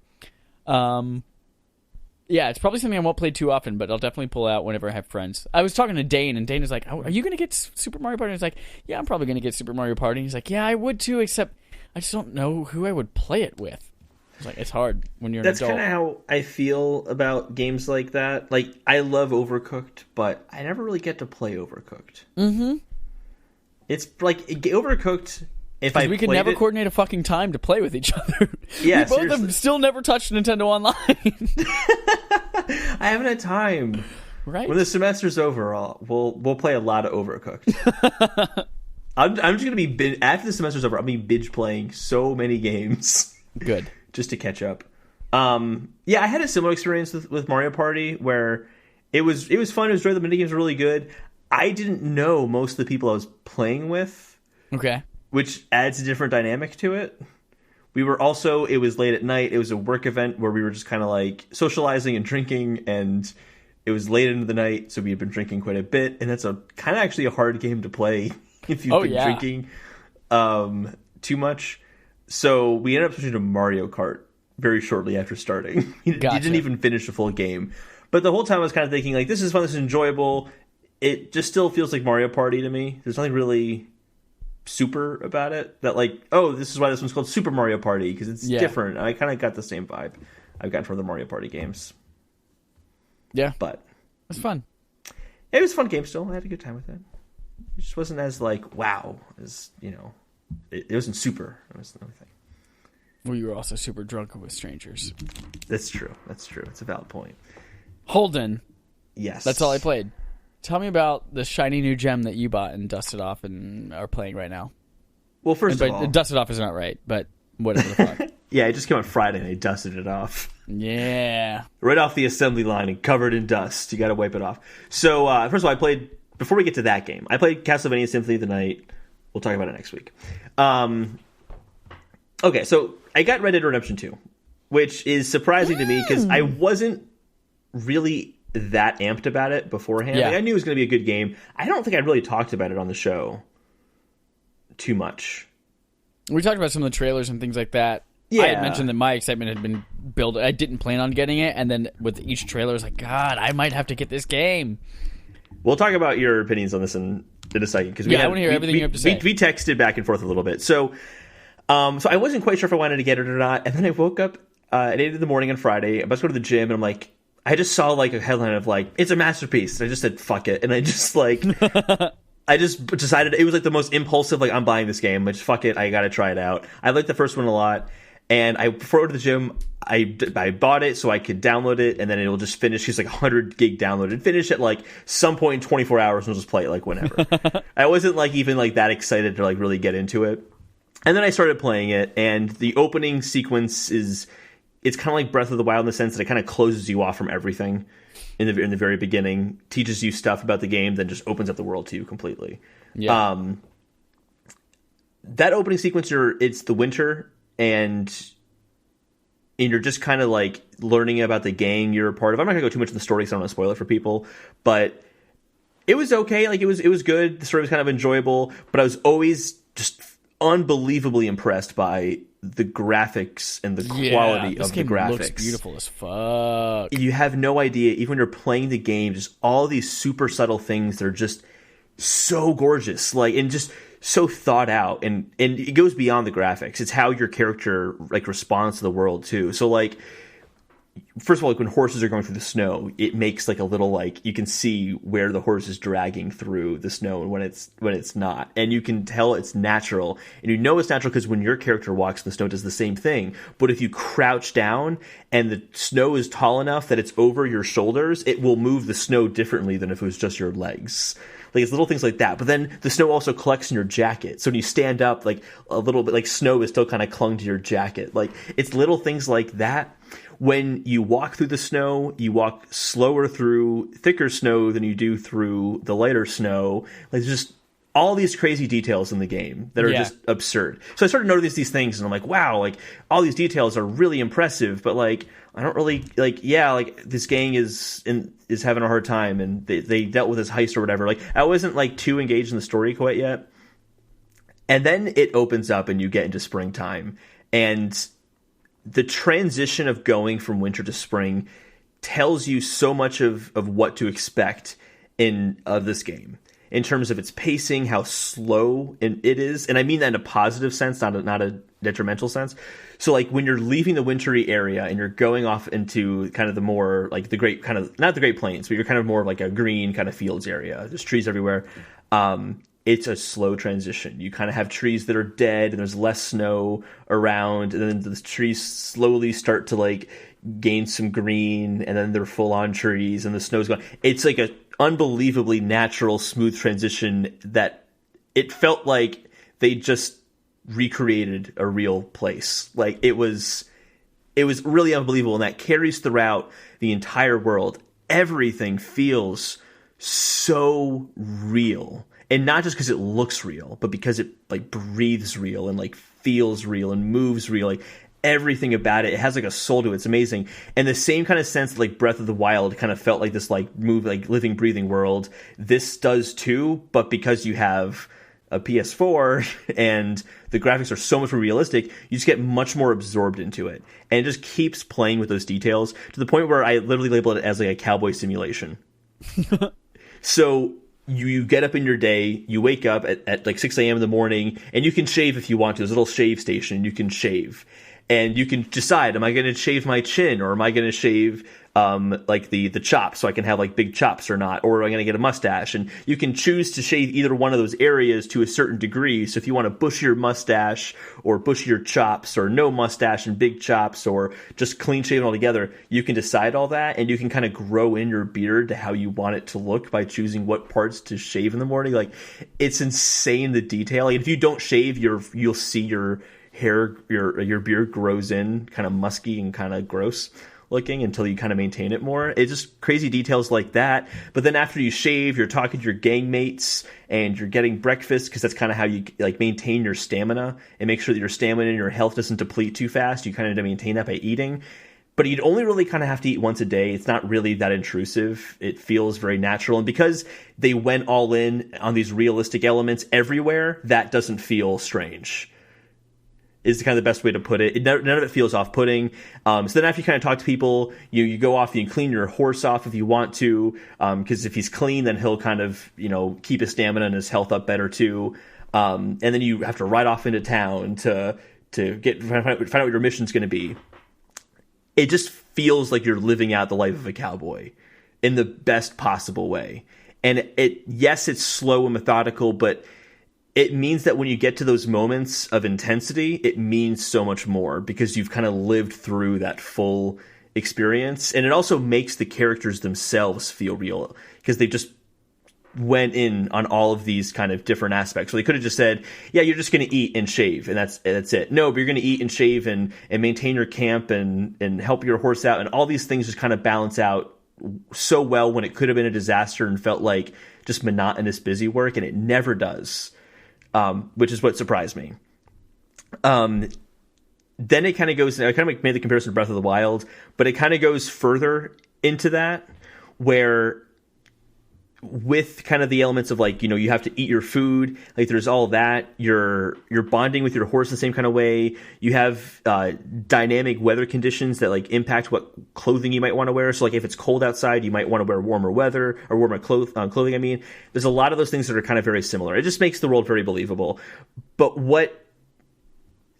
yeah, it's probably something I won't play too often, but I'll definitely pull out whenever I have friends. I was talking to Dane, and Dane is like, oh, are you going to get Super Mario Party? And I was like, yeah, I'm probably going to get Super Mario Party. And he's like, yeah, I would too, except I just don't know who I would play it with. It's like, it's hard when you're an adult. That's kind of how I feel about games like that. Like, I love Overcooked, but I never really get to play Overcooked. Mm-hmm. It's like, Overcooked, if I we could never coordinate a fucking time to play with each other. Yeah, we both have still never touched Nintendo Online. I haven't had time. Right. When the semester's over, we'll play a lot of Overcooked. I'm just gonna be after the semester's over. I'll be binge playing so many games. Good, just to catch up. Yeah, I had a similar experience with Mario Party where it was fun. It was great. The minigames were really good. I didn't know most of the people I was playing with. Okay, which adds a different dynamic to it. It was late at night. It was a work event where we were just kind of like socializing and drinking, and it was late into the night, so we had been drinking quite a bit, and that's actually a hard game to play if you've been drinking too much. So we ended up switching to Mario Kart very shortly after starting. You didn't even finish the full game. But the whole time I was kind of thinking, like, this is fun, this is enjoyable. It just still feels like Mario Party to me. There's nothing really super about it that, like, oh, this is why this one's called Super Mario Party, because it's different. I kind of got the same vibe I've gotten from the Mario Party games. Yeah. But it's fun. It was a fun game still. I had a good time with it. It just wasn't as, like, wow, as, you know, it wasn't super. It was another thing. Well, you were also super drunk with strangers. That's true. It's a valid point. Holden. Yes. That's all I played. Tell me about the shiny new gem that you bought and dusted off and are playing right now. Well, first of all, dusted off is not right, but whatever the fuck. Yeah, it just came on Friday and they dusted it off. Yeah. Right off the assembly line and covered in dust. You got to wipe it off. So, first of all, before we get to that game, I played Castlevania Symphony of the Night. We'll talk about it next week. Okay, so I got Red Dead Redemption 2, which is surprising to me because I wasn't really that amped about it beforehand. Yeah. Like, I knew it was going to be a good game. I don't think I really talked about it on the show too much. We talked about some of the trailers and things like that. Yeah. I had mentioned that my excitement had been built. I didn't plan on getting it, and then with each trailer, I was like, God, I might have to get this game. We'll talk about your opinions on this in a second. Cause I want to hear everything you have to say. We texted back and forth a little bit. So I wasn't quite sure if I wanted to get it or not. And then I woke up at 8 in the morning on Friday. I'm about to go to the gym, and I'm like, I just saw like a headline of like, it's a masterpiece. And I just said, fuck it. And I just like, I just decided it was like the most impulsive, like, I'm buying this game. I just, fuck it. I got to try it out. I liked the first one a lot. And before I went to the gym, I bought it so I could download it, and then it'll just finish. It's like 100 gig download. It'd finish at like some point in 24 hours, and we'll just play it like whenever. I wasn't like even like that excited to like really get into it. And then I started playing it, and the opening sequence is it's kind of like Breath of the Wild in the sense that it kind of closes you off from everything in the very beginning, teaches you stuff about the game, then just opens up the world to you completely. Yeah. That opening sequence, it's the winter, and you're just kind of like learning about the gang you're a part of. I'm not gonna go too much in the story because I don't want to spoil it for people, but it was okay. Like it was good. The story was kind of enjoyable, but I was always just unbelievably impressed by the graphics and the quality of the graphics. Looks beautiful as fuck. You have no idea, even when you're playing the game, just all these super subtle things that are just so gorgeous, like, and just so thought out, and it goes beyond the graphics. It's how your character like responds to the world too. So like, first of all, like when horses are going through the snow, it makes like a little, like, you can see where the horse is dragging through the snow and when it's not, and you can tell it's natural, and you know it's natural because when your character walks in the snow, it does the same thing. But if you crouch down and the snow is tall enough that it's over your shoulders, it will move the snow differently than if it was just your legs. Like, it's little things like that. But then the snow also collects in your jacket. So when you stand up, like, a little bit, like, snow is still kind of clung to your jacket. Like, it's little things like that. When you walk through the snow, you walk slower through thicker snow than you do through the lighter snow. Like, there's just all these crazy details in the game that are just absurd. So I started noticing these things, and I'm like, wow, like, all these details are really impressive, but, like, I don't really, like, like, this gang is having a hard time, and they dealt with this heist or whatever. Like, I wasn't, like, too engaged in the story quite yet. And then it opens up, and you get into springtime, and the transition of going from winter to spring tells you so much of what to expect of this game, in terms of its pacing, how slow it is. And I mean that in a positive sense, not a detrimental sense. So, like, when you're leaving the wintry area and you're going off into kind of the more, like, the great, kind of, not the Great Plains, but you're kind of more like a green kind of fields area. There's trees everywhere. It's a slow transition. You kind of have trees that are dead, and there's less snow around, and then the trees slowly start to, like, gain some green, and then they're full-on trees, and the snow's gone. It's like a unbelievably natural, smooth transition that it felt like they just recreated a real place. Like, it was really unbelievable, and that carries throughout the entire world. Everything feels so real. And not just because it looks real, but because it, like, breathes real and, like, feels real and moves real. Like, everything about it has, like, a soul to it. It's amazing. And the same kind of sense that, like, Breath of the Wild kind of felt like this, like, living, breathing world, this does too, but because you have a PS4 and the graphics are so much more realistic, you just get much more absorbed into it. And it just keeps playing with those details to the point where I literally labeled it as, like, a cowboy simulation. So you get up in your day, you wake up at like 6 a.m. in the morning, and you can shave if you want to. There's a little shave station, and you can shave. And you can decide, am I going to shave my chin, or am I going to shave like the chops so I can have, like, big chops or not, or am I going to get a mustache? And you can choose to shave either one of those areas to a certain degree. So if you want to bush your mustache or bush your chops, or no mustache and big chops, or just clean shaven altogether, you can decide all that, and you can kind of grow in your beard to how you want it to look by choosing what parts to shave in the morning. Like, it's insane, the detail. Like, if you don't shave, you'll see your hair, your beard grows in kind of musky and kind of gross looking until you kind of maintain it more. It's just crazy details like that. But then after you shave, you're talking to your gang mates, and you're getting breakfast, because that's kind of how you, like, maintain your stamina and make sure that your stamina and your health doesn't deplete too fast. You kind of maintain that by eating. But you'd only really kind of have to eat once a day. It's not really that intrusive. It feels very natural. And because they went all in on these realistic elements everywhere, that doesn't feel strange, is kind of the best way to put it. None of it feels off-putting. So then after you kind of talk to people, you go off, you can clean your horse off if you want to, because if he's clean, then he'll kind of, keep his stamina and his health up better too. And then you have to ride off into town to find out what your mission's going to be. It just feels like you're living out the life of a cowboy in the best possible way. And yes, it's slow and methodical, but it means that when you get to those moments of intensity, it means so much more because you've kind of lived through that full experience. And it also makes the characters themselves feel real because they just went in on all of these kind of different aspects. So they could have just said, yeah, you're just going to eat and shave, and that's it. No, but you're going to eat and shave and maintain your camp and help your horse out, and all these things just kind of balance out so well when it could have been a disaster and felt like just monotonous busy work, and it never does, which is what surprised me. Then it kind of goes, I kind of made the comparison to Breath of the Wild, but it kind of goes further into that, where with kind of the elements of like, you have to eat your food, like there's all that, you're bonding with your horse the same kind of way. You have dynamic weather conditions that like impact what clothing you might want to wear. So like if it's cold outside, you might want to wear warmer weather or warmer clothing. I mean, there's a lot of those things that are kind of very similar. It just makes the world very believable. But what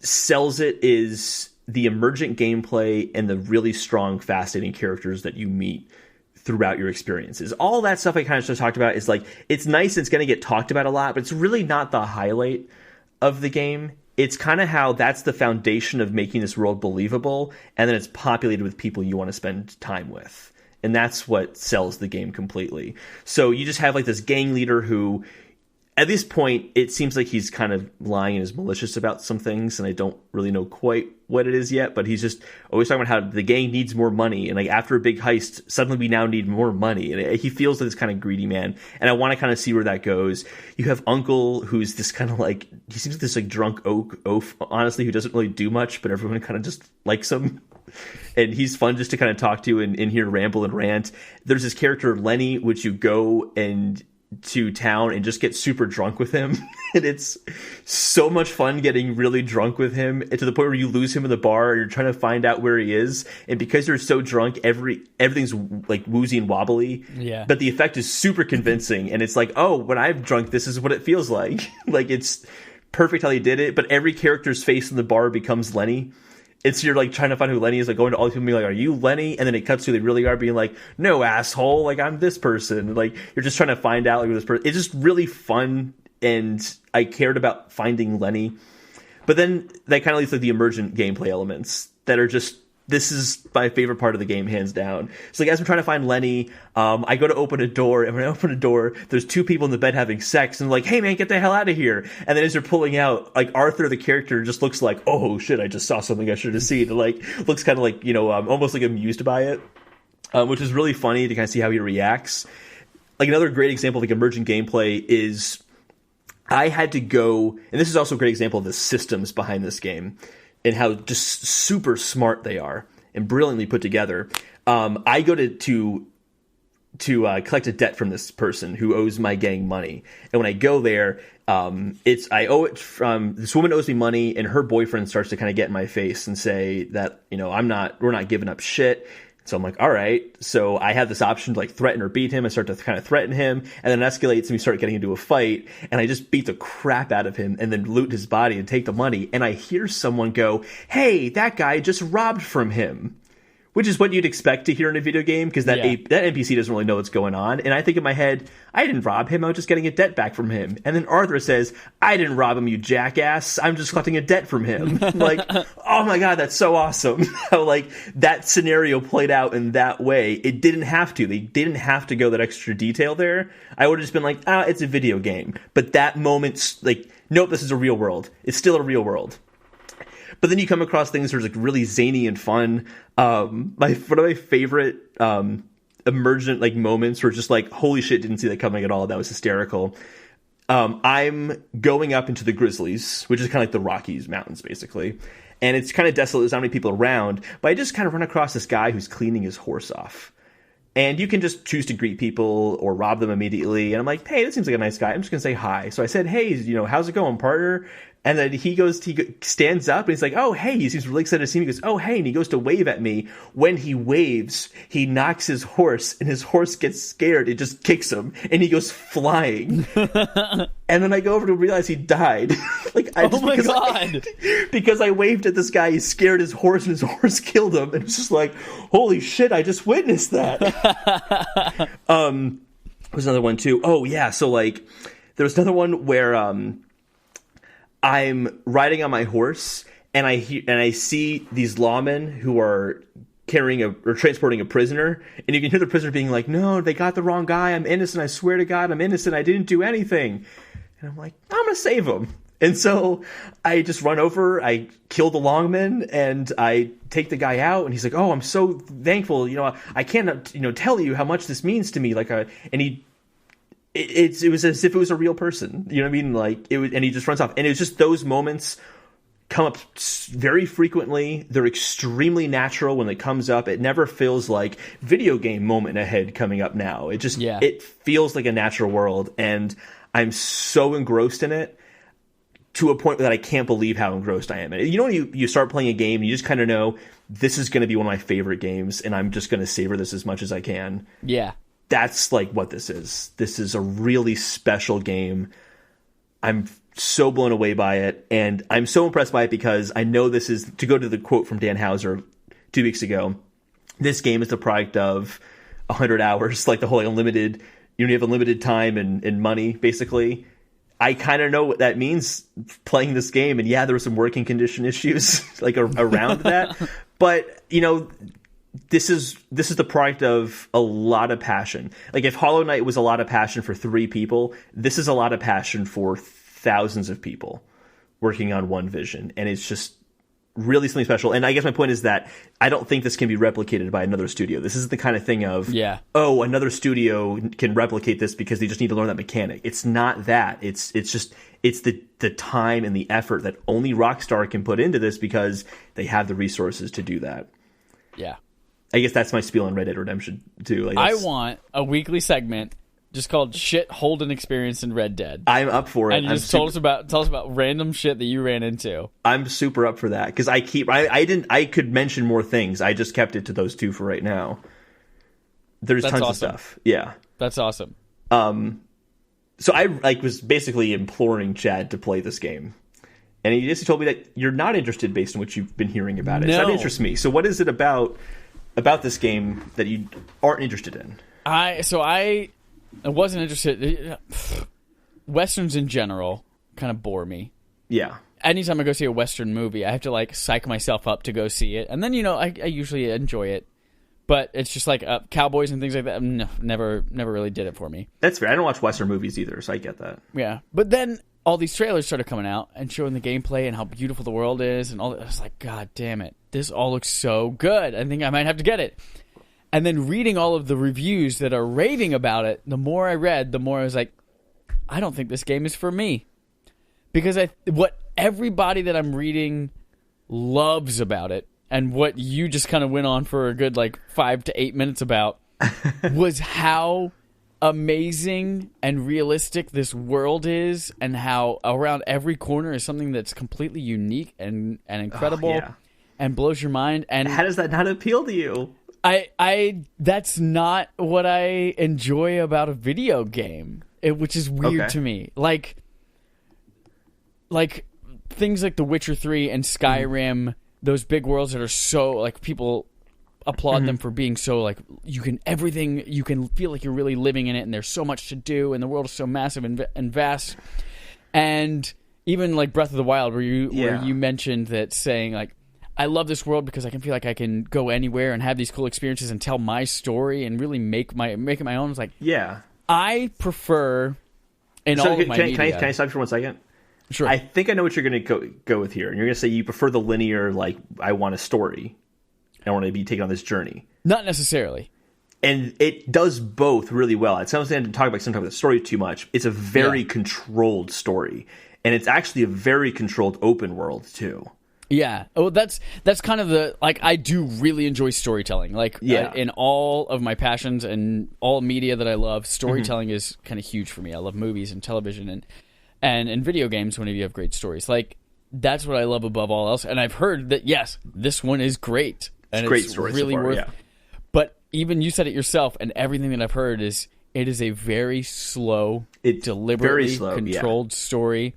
sells it is the emergent gameplay and the really strong, fascinating characters that you meet throughout your experiences. All that stuff I kind of just talked about is like, it's nice, it's going to get talked about a lot, but it's really not the highlight of the game. It's kind of how that's the foundation of making this world believable, and then it's populated with people you want to spend time with. And that's what sells the game completely. So you just have like this gang leader who, at this point, it seems like he's kind of lying and is malicious about some things, and I don't really know quite what it is yet, but he's just always talking about how the gang needs more money, and like after a big heist, suddenly we now need more money, and he feels like this kind of greedy man, and I want to kind of see where that goes. You have Uncle, who's this kind of like, he seems like this like drunk oaf, honestly, who doesn't really do much, but everyone kind of just likes him. And he's fun just to kind of talk to and hear ramble and rant. There's this character, Lenny, which you go to town and just get super drunk with him. And it's so much fun getting really drunk with him, and to the point where you lose him in the bar and you're trying to find out where he is. And because you're so drunk, everything's like woozy and wobbly. Yeah. But the effect is super convincing. And it's like, oh, when I'm drunk, this is what it feels like. Like, it's perfect how they did it. But every character's face in the bar becomes Lenny. It's you're like trying to find who Lenny is, like going to all these people being like, are you Lenny? And then it cuts to who they really are, being like, no, asshole, like I'm this person. Like you're just trying to find out like who this person. It's just really fun, and I cared about finding Lenny. But then that kind of leads to the emergent gameplay elements that are just, this is my favorite part of the game, hands down. So like as I'm trying to find Lenny, I go to open a door, and when I open a door, there's two people in the bed having sex, and like, hey man, get the hell out of here. And then as they're pulling out, like Arthur, the character, just looks like, oh shit, I just saw something I should have seen. And like looks kind of like, almost like amused by it, which is really funny to kind of see how he reacts. Like another great example of like emergent gameplay is I had to go, and this is also a great example of the systems behind this game and how just super smart they are and brilliantly put together. I go to collect a debt from this person who owes my gang money, and when I go there, I owe it from this woman owes me money, and her boyfriend starts to kind of get in my face and say that we're not giving up shit. So I'm like, all right. So I have this option to like threaten or beat him. I start to kind of threaten him, and then it escalates and we start getting into a fight, and I just beat the crap out of him and then loot his body and take the money. And I hear someone go, hey, that guy just robbed from him. Which is what you'd expect to hear in a video game, because that NPC doesn't really know what's going on. And I think in my head, I didn't rob him, I was just getting a debt back from him. And then Arthur says, I didn't rob him, you jackass, I'm just collecting a debt from him. Like, oh my god, that's so awesome. How like that scenario played out in that way. It didn't have to. They didn't have to go that extra detail there. I would have just been like, it's a video game. But that moment's like, nope, this is a real world. It's still a real world. But then you come across things that are like really zany and fun. One of my favorite emergent like moments were just like, holy shit, didn't see that coming at all. That was hysterical. I'm going up into the Grizzlies, which is kind of like the Rockies Mountains, basically. And it's kind of desolate. There's not many people around. But I just kind of run across this guy who's cleaning his horse off. And you can just choose to greet people or rob them immediately. And I'm like, hey, that seems like a nice guy. I'm just going to say hi. So I said, hey, how's it going, partner? And then he stands up and he's like, oh, hey, he seems really excited to see me. He goes, oh, hey. And he goes to wave at me. When he waves, he knocks his horse, and his horse gets scared. It just kicks him, and he goes flying. And then I go over to realize he died. God. Because I waved at this guy, he scared his horse, and his horse killed him. And it's just like, holy shit, I just witnessed that. There's another one too. Oh yeah. So like there was another one where, I'm riding on my horse, and I see these lawmen who are or transporting a prisoner, and you can hear the prisoner being like, "No, they got the wrong guy. I'm innocent. I swear to God, I'm innocent. I didn't do anything." And I'm like, I'm gonna save him. And so I just run over, I kill the longman, and I take the guy out. And he's like, "Oh, I'm so thankful. I can't, tell you how much this means to me." It was as if it was a real person. You know what I mean? Like it was, and he just runs off. And it was just those moments come up very frequently. They're extremely natural when it comes up. It never feels like video game moment ahead coming up now. It just it feels like a natural world, and I'm so engrossed in it to a point that I can't believe how engrossed I am. And when you start playing a game, you just kind of know this is going to be one of my favorite games, and I'm just going to savor this as much as I can. Yeah. That's like what this is. This is a really special game. I'm so blown away by it, and I'm so impressed by it because I know this is, to go to the quote from Dan Houser 2 weeks ago, this game is the product of 100 hours, like the whole unlimited, you have unlimited time and money, basically. I kind of know what that means playing this game, and there were some working condition issues like around that, but this is the product of a lot of passion. Like if Hollow Knight was a lot of passion for 3 people, this is a lot of passion for thousands of people working on one vision, and it's just really something special. And I guess my point is that I don't think this can be replicated by another studio. This is the kind of thing of, another studio can replicate this because they just need to learn that mechanic. It's not that. It's the time and the effort that only Rockstar can put into this because they have the resources to do that. Yeah. I guess that's my spiel on Red Dead Redemption 2. I want a weekly segment just called "Shit Holden Experience in Red Dead." I'm up for it. And you just tell us about random shit that you ran into. I'm super up for that because I could mention more things. I just kept it to those 2 for right now. There's tons of stuff. Yeah, that's awesome. So I was basically imploring Chad to play this game, and he just told me that you're not interested based on what you've been hearing about it. No. So that interests me. So what is it about this game that you aren't interested in? I wasn't interested. Westerns in general kind of bore me. Yeah. Anytime I go see a Western movie, I have to psych myself up to go see it, and then I usually enjoy it. But it's just like cowboys and things like that. No, never really did it for me. That's fair. I don't watch Western movies either, so I get that. Yeah, but then all these trailers started coming out and showing the gameplay and how beautiful the world is, and all that. I was like, God damn it, this all looks so good. I think I might have to get it. And then reading all of the reviews that are raving about it, the more I read, the more I was like, I don't think this game is for me. Because what everybody that I'm reading loves about it, and what you just kind of went on for a good 5 to 8 minutes about, was how amazing and realistic this world is, and how around every corner is something that's completely unique and incredible and blows your mind. And how does that not appeal to you? I that's not what I enjoy about a video game, which is weird to me. Like things like The Witcher 3 and Skyrim, those big worlds that are so people applaud them for being so you can feel like you're really living in it, and there's so much to do, and the world is so massive and vast. And even Breath of the Wild, where you mentioned that, saying I love this world because I can feel like I can go anywhere and have these cool experiences and tell my story and really make it my own. It's I prefer all of my media. Can I stop you for 1 second? Sure. I think I know what you're going to go with here. And you're going to say you prefer the linear, I want a story. I want to be taken on this journey. Not necessarily. And it does both really well. It's something I didn't talk about sometimes the story too much. It's a very controlled story. And it's actually a very controlled open world, too. Yeah. Oh, that's kind of the I do really enjoy storytelling. In all of my passions and all media that I love, storytelling is kind of huge for me. I love movies and television and video games whenever you have great stories. That's what I love above all else. And I've heard that this one is great. And it's great story really so far, worth. But even you said it yourself, and everything that I've heard is it is a very slow, deliberately controlled story.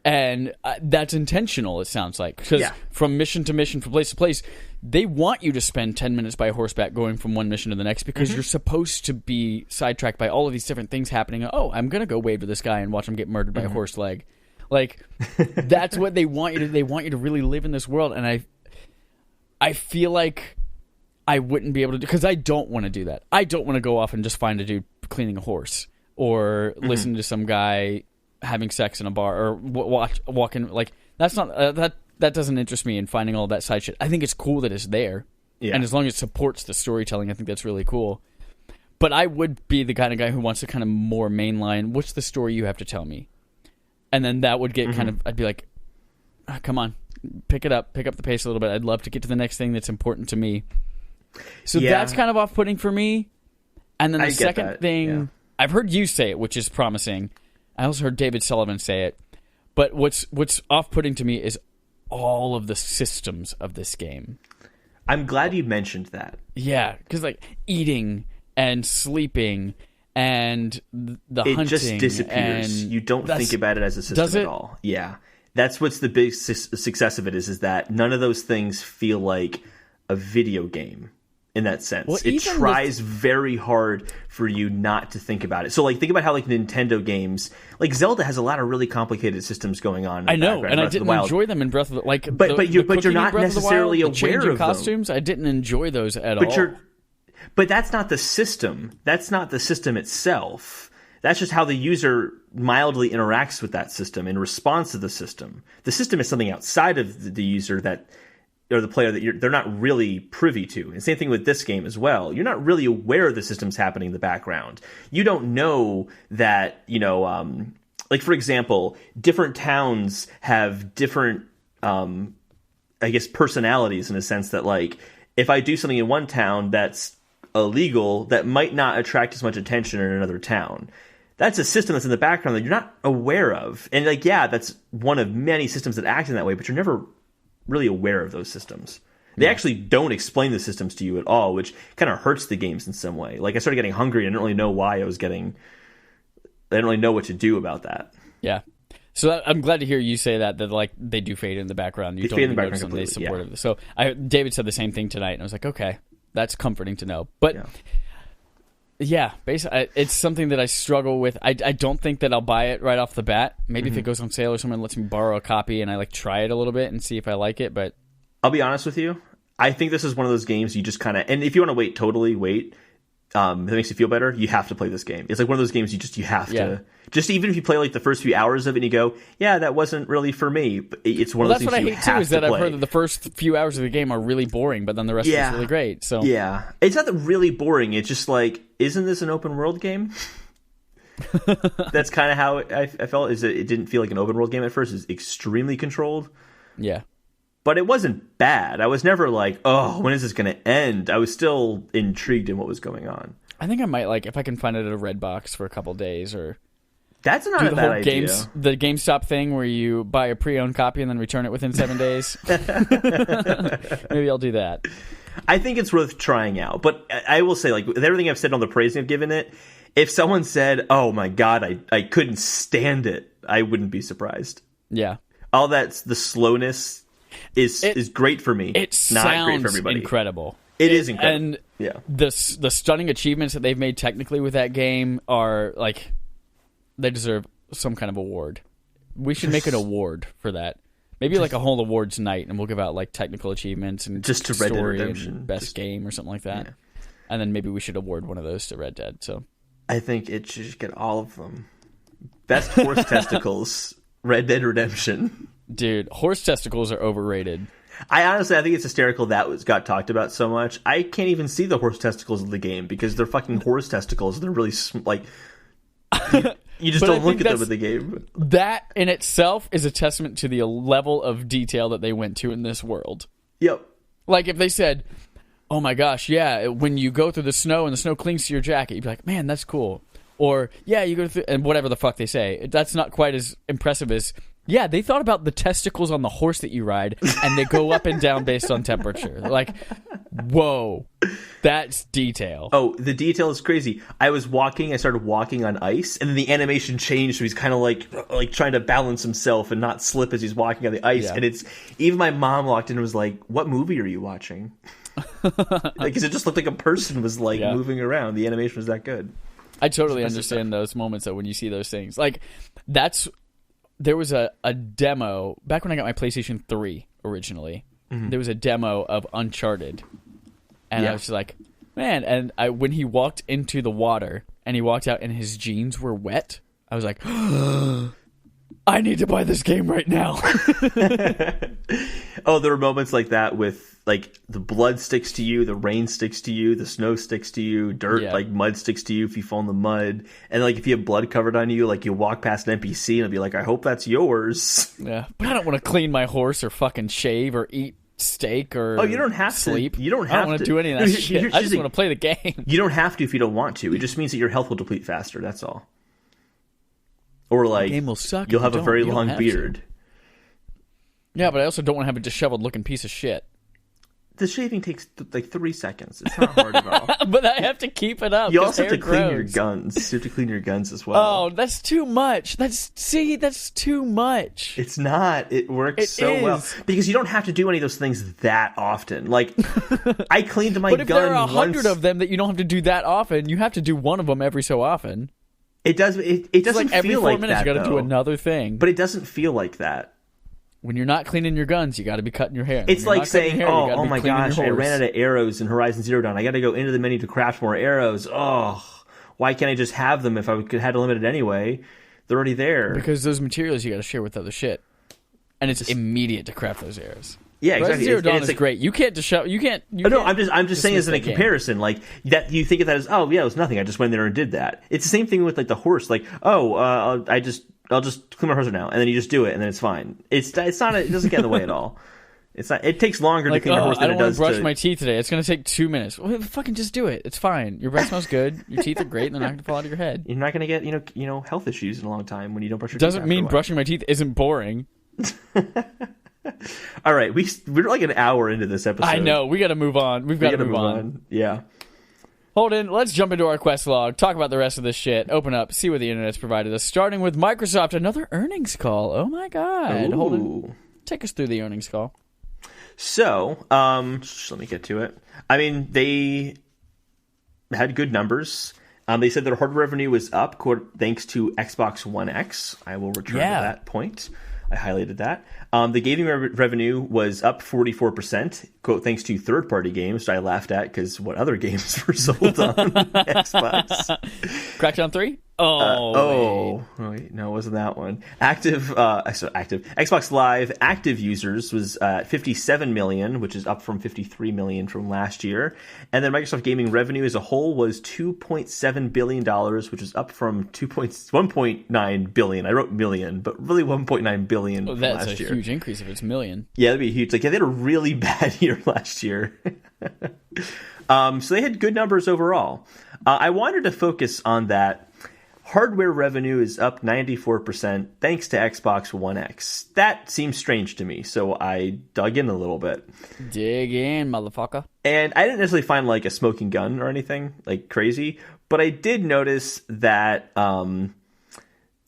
And that's intentional, it sounds like. Because from mission to mission, from place to place, they want you to spend 10 minutes by horseback going from one mission to the next because you're supposed to be sidetracked by all of these different things happening. Oh, I'm going to go wave to this guy and watch him get murdered by a horse leg. That's what they want you to. They want you to really live in this world. And I feel like I wouldn't be able to do, because I don't want to do that. I don't want to go off and just find a dude cleaning a horse or listen to some guy having sex in a bar or walking. Like, that's not that doesn't interest me in finding all that side shit. I think it's cool that it's there, and as long as it supports the storytelling, I think that's really cool. But I would be the kind of guy who wants to kind of more mainline. What's the story you have to tell me? And then that would get kind of. I'd be like, come on, pick it up, pick up the pace a little bit. I'd love to get to the next thing that's important to me. So that's kind of off-putting for me. And then the second thing, I've heard you say it, which is promising. I also heard David Sullivan say it. But what's off-putting to me is all of the systems of this game. I'm glad you mentioned that. Yeah, because like eating and sleeping and the hunting. It just disappears. You don't think about it as a system at all. Yeah. That's what's the big success of it is that none of those things feel like a video game in that sense. Well, it tries very hard for you not to think about it. So like think about how like Nintendo games, like Zelda has a lot of really complicated systems going on. I know, and I didn't enjoy them in Breath of the Wild. But you're not necessarily aware of costumes. I didn't enjoy those at all. But that's not the system. That's not the system itself. That's just how the user mildly interacts with that system in response to the system. The system is something outside of the user that, or the player that they're not really privy to. And same thing with this game as well. You're not really aware the system's happening in the background. You don't know that, like for example, different towns have different, I guess, personalities in a sense that like, if I do something in one town that's illegal, that might not attract as much attention in another town. That's a system that's in the background that you're not aware of. And like, yeah, that's one of many systems that act in that way, but you're never really aware of those systems. They actually don't explain the systems to you at all, which kind of hurts the games in some way. Like I started getting hungry and I didn't really know why I didn't really know what to do about that. Yeah. So I'm glad to hear you say that like they do fade in the background. You don't even notice them. They support it. So David said the same thing tonight, and I was like, okay, that's comforting to know. But yeah, basically, it's something that I struggle with. I don't think that I'll buy it right off the bat. Maybe if it goes on sale or someone lets me borrow a copy and I like try it a little bit and see if I like it. But I'll be honest with you. I think this is one of those games you just kind of, and if you want to wait, totally wait. That makes you feel better. You have to play this game. It's like one of those games you have to. Just even if you play like the first few hours of it and you go, yeah, that wasn't really for me. But it's one of those things you have to play. That's what I hate too, is that I've heard that the first few hours of the game are really boring, but then the rest of it's really great. So yeah, it's not that really boring. It's just like, isn't this an open world game? That's kind of how I felt. Is it didn't feel like an open world game at first. It's extremely controlled. Yeah. But it wasn't bad. I was never like, oh, when is this going to end? I was still intrigued in what was going on. I think I might like if I can find it at a Redbox for a couple days, or that's not a bad idea. The GameStop thing where you buy a pre-owned copy and then return it within 7 days. Maybe I'll do that. I think it's worth trying out. But I will say, like, with everything I've said on the praise I've given it, if someone said, oh my God, I couldn't stand it, I wouldn't be surprised. Yeah. All that's the slowness is great for me. It's not great for everybody. Incredible. It is incredible. And the stunning achievements that they've made technically with that game are like, they deserve some kind of award. We should make an award for that. Maybe like a whole awards night, and we'll give out like technical achievements and just to Red Dead Redemption, and best game or something like that. Yeah. And then maybe we should award one of those to Red Dead. So I think it should get all of them. Best horse testicles, Red Dead Redemption. Dude, horse testicles are overrated. I think it's hysterical that got talked about so much. I can't even see the horse testicles in the game because they're fucking horse testicles. They're really like you just don't look at them in the game. That in itself is a testament to the level of detail that they went to in this world. Yep. Like if they said, "Oh my gosh, yeah, when you go through the snow and the snow clings to your jacket," you'd be like, "Man, that's cool." Or yeah, you go through and whatever the fuck they say. That's not quite as impressive as. Yeah, they thought about the testicles on the horse that you ride, and they go up and down based on temperature. Like, whoa, that's detail. Oh, the detail is crazy. I started walking on ice, and then the animation changed, so he's kind of like trying to balance himself and not slip as he's walking on the ice. Yeah. And it's even my mom walked in and was like, "What movie are you watching?" Because it just looked like a person was moving around. The animation was that good. I totally understand those moments that when you see those things, like that's. There was a demo back when I got my PlayStation 3 originally. Mm-hmm. There was a demo of Uncharted, And I was just like, man. And when he walked into the water and he walked out and his jeans were wet, I was like, I need to buy this game right now. Oh, there were moments like that with like the blood sticks to you, the rain sticks to you, the snow sticks to you, dirt like mud sticks to you if you fall in the mud, and like if you have blood covered on you, like you walk past an NPC and it'll be like, I hope that's yours. Yeah, but I don't want to clean my horse or fucking shave or eat steak or you don't have sleep. To. You don't have I don't want to do any of that shit. I just want to play the game. You don't have to if you don't want to. It just means that your health will deplete faster. That's all. Or like the game will suck. You'll have a very long beard. To. Yeah, but I also don't want to have a disheveled looking piece of shit. The shaving takes like 3 seconds. It's not hard at all. But I have to keep it up. You also have to clean your guns. You have to clean your guns as well. Oh, that's too much. That's too much. It's not. It works well because you don't have to do any of those things that often. Like I cleaned my gun. But if there are 100 of them that you don't have to do that often, you have to do one of them every so often. It does. It doesn't like every feel 4 like minutes that. You got to do another thing. But it doesn't feel like that. When you're not cleaning your guns, you got to be cutting your hair. It's like saying, "Oh my gosh, I ran out of arrows in Horizon Zero Dawn. I got to go into the menu to craft more arrows. Oh, why can't I just have them if I had limited anyway? They're already there." Because those materials you got to share with other shit, and it's immediate to craft those arrows. Yeah, exactly. Zero Dawn is like, great. You can't You can't. No, I'm just saying as in a comparison, like that. You think of that as, oh yeah, it was nothing. I just went there and did that. It's the same thing with like the horse. Like, I'll just clean my horse now, and then you just do it, and then it's fine. It's not. It doesn't get in the way at all. It's not. It takes longer to clean your horse than it does to... I don't want to brush my teeth today. It's going to take 2 minutes. Well, fucking just do it. It's fine. Your breath smells good. Your teeth are great, and they're not going to fall out of your head. You're not going to get health issues in a long time when you don't brush your teeth. Doesn't mean brushing my teeth isn't boring. All right, we're like an hour into this episode. I know. We got to move on. We've got to move on. Yeah. Holden, let's jump into our quest log, talk about the rest of this shit, open up, see what the internet's provided us, starting with Microsoft, another earnings call. Oh my god. Ooh. Holden, take us through the earnings call. So, let me get to it. I mean, they had good numbers. They said their hardware revenue was up thanks to Xbox One X. I will return to that point. I highlighted that. The gaming revenue was up 44%, quote, thanks to third-party games, which I laughed at because what other games were sold on Xbox? Crackdown 3? Wait, no, it wasn't that one. Active Xbox Live active users was 57 million, which is up from 53 million from last year. And then Microsoft gaming revenue as a whole was $2.7 billion, which is up from 1.9 billion. I wrote million, but really 1.9 billion from last year. That's a huge increase if it's million. Yeah, that'd be huge. Like, yeah, they had a really bad year last year. So they had good numbers overall. I wanted to focus on that. Hardware revenue is up 94% thanks to Xbox One X. That seems strange to me, so I dug in a little bit. Dig in, motherfucker. And I didn't necessarily find like a smoking gun or anything like crazy, but I did notice that there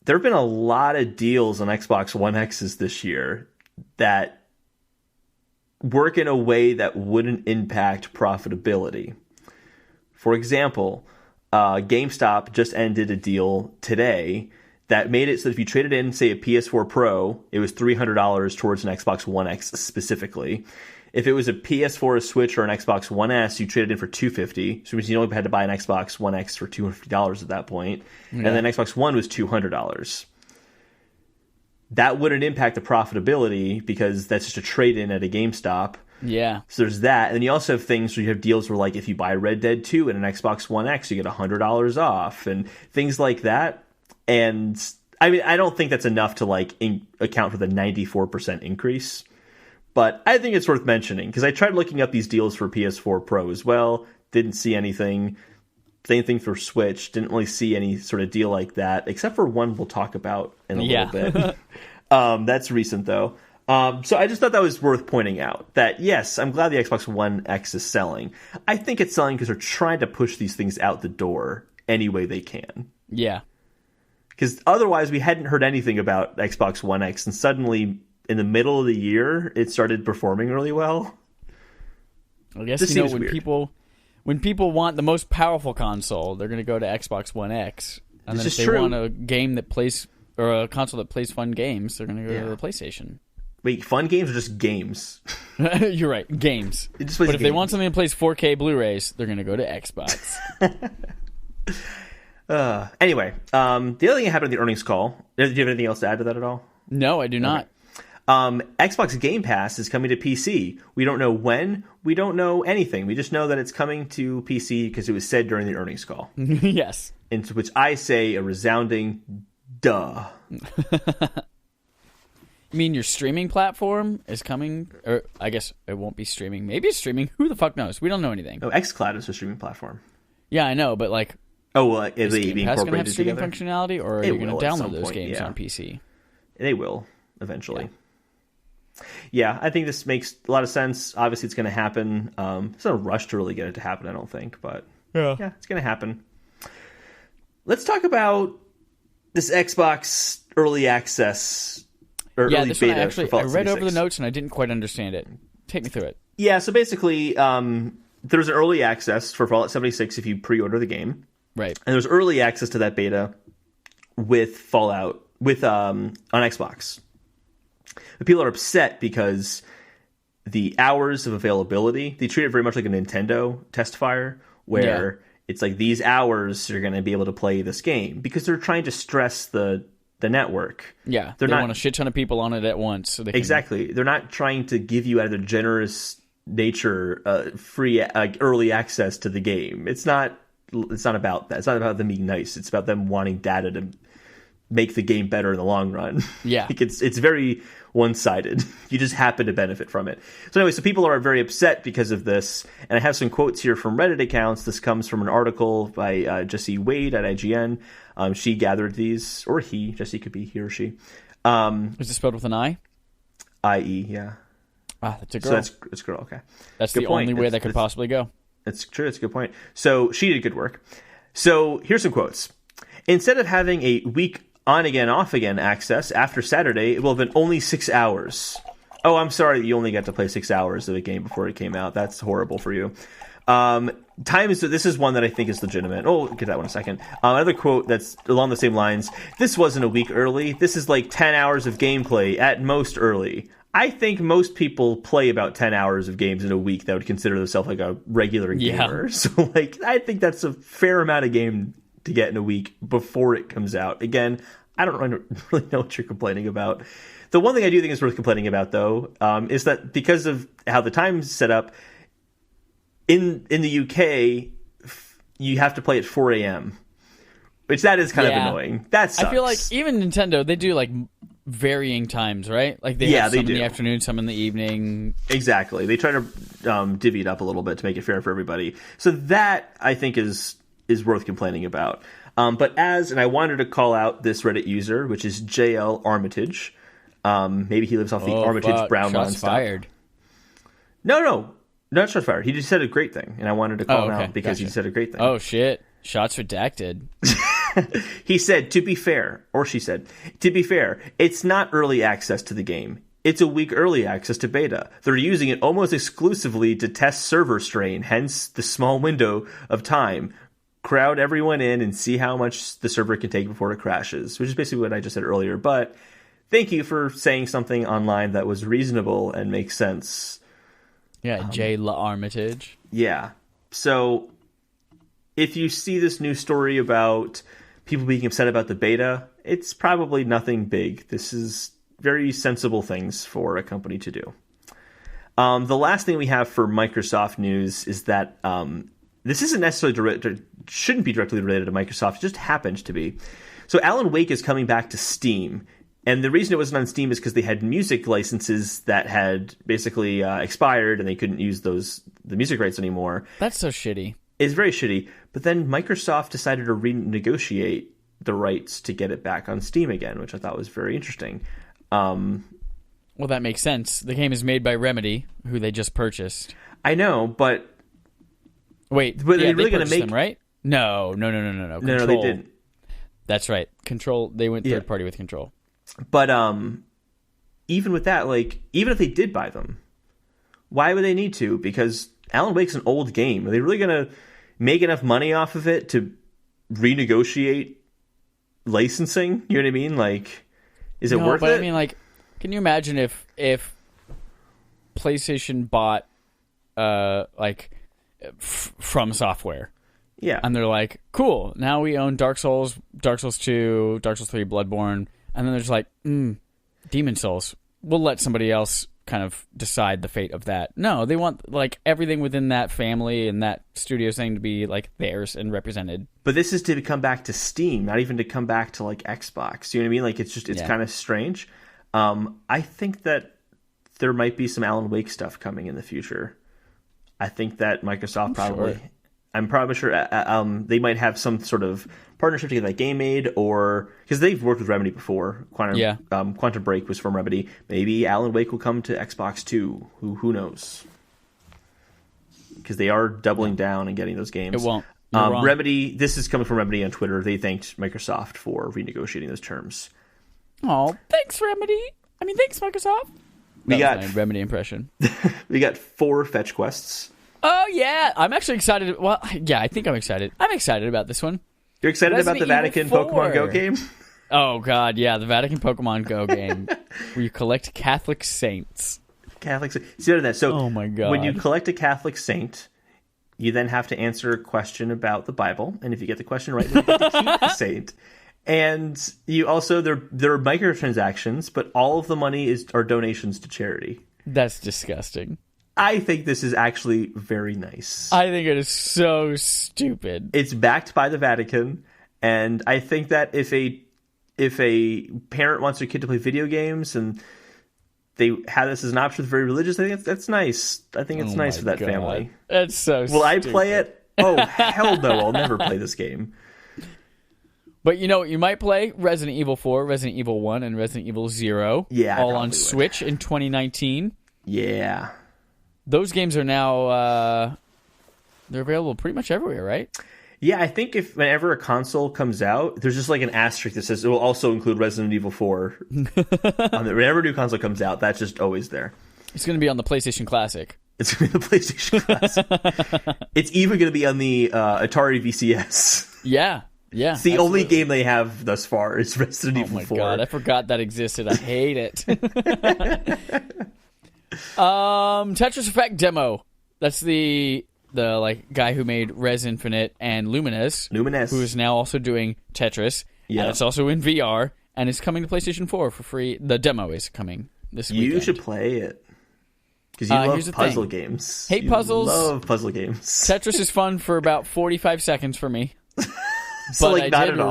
have been a lot of deals on Xbox One X's this year that work in a way that wouldn't impact profitability. For example, GameStop just ended a deal today that made it so that if you traded in, say, a PS4 Pro, it was $300 towards an Xbox One X specifically. If it was a PS4, a Switch, or an Xbox One S, you traded in for $250. So it means you only had to buy an Xbox One X for $250 at that point. Yeah. And then Xbox One was $200. That wouldn't impact the profitability because that's just a trade-in at a GameStop. Yeah. So there's that. And then you also have things where you have deals where, like, if you buy Red Dead 2 and an Xbox One X, you get $100 off and things like that. And I mean, I don't think that's enough to, like, account for the 94% increase. But I think it's worth mentioning because I tried looking up these deals for PS4 Pro as well. Didn't see anything. Same thing for Switch. Didn't really see any sort of deal like that, except for one we'll talk about in a little bit. That's recent, though. So I just thought that was worth pointing out that, yes, I'm glad the Xbox One X is selling. I think it's selling because they're trying to push these things out the door any way they can. Yeah. Because otherwise we hadn't heard anything about Xbox One X, and suddenly in the middle of the year it started performing really well. I guess, you know, when people want the most powerful console, they're going to go to Xbox One X. And then if they want a game that plays, or a console that plays fun games, they're going to go to the PlayStation. Wait, fun games or just games? You're right, games. It just plays but if they games. want something that plays 4K Blu-rays, they're going to go to Xbox. Anyway, the other thing that happened in the earnings call. Do you have anything else to add to that at all? No, I do not. Xbox Game Pass is coming to PC. We don't know when. We don't know anything. We just know that it's coming to PC because it was said during the earnings call. Yes. Into which I say a resounding duh. You mean your streaming platform is coming? Or I guess it won't be streaming. Maybe it's streaming. Who the fuck knows? We don't know anything. No, xCloud is a streaming platform. Yeah, I know, but like... Oh, well, is Is it being Game Pass going to have incorporated streaming together? functionality, or are It you going will to at download some those point, games yeah. on PC? They will, eventually. Yeah, I think this makes a lot of sense. Obviously, it's going to happen. It's not a rush to really get it to happen, I don't think. But yeah it's going to happen. Let's talk about this Xbox early access or early this beta one I for Fallout read over the 76. notes and I didn't quite understand it. Take me through it. Yeah, so basically, there's an early access for Fallout 76 if you pre-order the game. Right. And there's early access to that beta with Fallout on Xbox. But people are upset because the hours of availability, they treat it very much like a Nintendo test fire, where it's like these hours you're going to be able to play this game, because they're trying to stress the network. Yeah, they want a shit ton of people on it at once. So they can... Exactly. They're not trying to give you out of their generous nature free early access to the game. It's not about that. It's not about them being nice. It's about them wanting data to make the game better in the long run. Yeah. Like it's very one-sided. You just happen to benefit from it. So anyway, so people are very upset because of this. And I have some quotes here from Reddit accounts. This comes from an article by Jesse Wade at IGN. She gathered these, or he. Jesse could be he or she. Is it spelled with an I? I-E, yeah. Ah, that's a girl. So that's girl, okay. That's Good the point. only way that could possibly go. That's true. That's a good point. So she did good work. So here's some quotes. Instead of having a week on again, off again access after Saturday, it will have been only 6 hours. Oh, I'm sorry that you only got to play 6 hours of a game before it came out. That's horrible for you. This is one that I think is legitimate. Oh, we'll get that one in a second. Another quote that's along the same lines. This wasn't a week early. This is like 10 hours of gameplay at most early. I think most people play about 10 hours of games in a week that would consider themselves like a regular gamer. So like, I think that's a fair amount of game to get in a week before it comes out. Again, I don't really know what you're complaining about. The one thing I do think is worth complaining about, though, is that because of how the time's set up, in the UK, you have to play at 4 a.m., which that is kind of annoying. That sucks. I feel like even Nintendo, they do like varying times, right? Like they have some in the afternoon, some in the evening. Exactly. They try to divvy it up a little bit to make it fair for everybody. So that, I think, is worth complaining about. But and I wanted to call out this Reddit user, which is JL Armitage. Maybe he lives off the Armitage Brown Shots fired. No, not shots fired. He just said a great thing, and I wanted to call him out because he said a great thing. Oh, shit. Shots redacted. He said, to be fair, or she said, to be fair, it's not early access to the game. It's a week early access to beta. They're using it almost exclusively to test server strain, hence the small window of time. Crowd everyone in and see how much the server can take before it crashes, which is basically what I just said earlier. But thank you for saying something online that was reasonable and makes sense. Yeah, J. La Armitage. Yeah. So if you see this new story about people being upset about the beta, it's probably nothing big. This is very sensible things for a company to do. The last thing we have for Microsoft news is that this isn't necessarily shouldn't be directly related to Microsoft. It just happens to be. So Alan Wake is coming back to Steam. And the reason it wasn't on Steam is because they had music licenses that had basically expired and they couldn't use the music rights anymore. That's so shitty. It's very shitty. But then Microsoft decided to renegotiate the rights to get it back on Steam again, which I thought was very interesting. Well, that makes sense. The game is made by Remedy, who they just purchased. I know, but... Wait, but they're really going to make... them, right? No. No, they didn't. That's right. Control, they went third party with Control. But even with that, like, even if they did buy them, why would they need to? Because Alan Wake's an old game. Are they really going to make enough money off of it to renegotiate licensing? You know what I mean? Like, is it worth it? I mean, like, Can you imagine if PlayStation bought From Software? Yeah. And they're like, cool, now we own Dark Souls, Dark Souls 2, Dark Souls 3, Bloodborne, and then there's like, Demon Souls. We'll let somebody else kind of decide the fate of that. No, they want like everything within that family and that studio thing to be like theirs and represented. But this is to come back to Steam, not even to come back to like Xbox. You know what I mean? Like it's kind of strange. I think that there might be some Alan Wake stuff coming in the future. I think that Microsoft I'm probably sure they might have some sort of partnership to get that game made, or because they've worked with Remedy before. Quantum Break was from Remedy. Maybe Alan Wake will come to Xbox too. Who knows? Because they are doubling down and getting those games. It won't. Remedy. This is coming from Remedy on Twitter. They thanked Microsoft for renegotiating those terms. Oh, thanks, Remedy. I mean, thanks, Microsoft. We got my Remedy impression. We got 4 fetch quests. Oh, yeah. I'm actually excited. Well, yeah, I think I'm excited. I'm excited about this one. You're excited about the Vatican Pokemon Go game? Oh, God, yeah. The Vatican Pokemon Go game where you collect Catholic saints. See, better than that. So, oh my God. When you collect a Catholic saint, you then have to answer a question about the Bible. And if you get the question right, then you get to keep the saint. And you also, there are microtransactions, but all of the money are donations to charity. That's disgusting. I think this is actually very nice. I think it is so stupid. It's backed by the Vatican, and I think that if a parent wants their kid to play video games and they have this as an option, very religious, I think that's nice. I think it's nice for that family. That's so Will I play it? Oh, hell no. I'll never play this game. But you know what you might play? Resident Evil 4, Resident Evil 1, and Resident Evil 0. Yeah, all on Switch in 2019. Yeah. Those games are now they're available pretty much everywhere, right? Yeah, I think whenever a console comes out, there's just like an asterisk that says it will also include Resident Evil 4. Whenever a new console comes out, that's just always there. It's going to be on the PlayStation Classic. It's going to be the PlayStation Classic. It's even going to be on the Atari VCS. Yeah. Yeah, it's the only game they have thus far is Resident Evil 4. Oh my God, I forgot that existed. I hate it. Tetris Effect demo. That's the like guy who made Res Infinite and Lumines, who is now also doing Tetris. Yeah, and it's also in VR, and it's coming to PlayStation 4 for free. The demo is coming this weekend. You should play it because you love puzzle games. Hate puzzles. Love puzzle games. Tetris is fun for about 45 seconds for me. So, but like, not at all.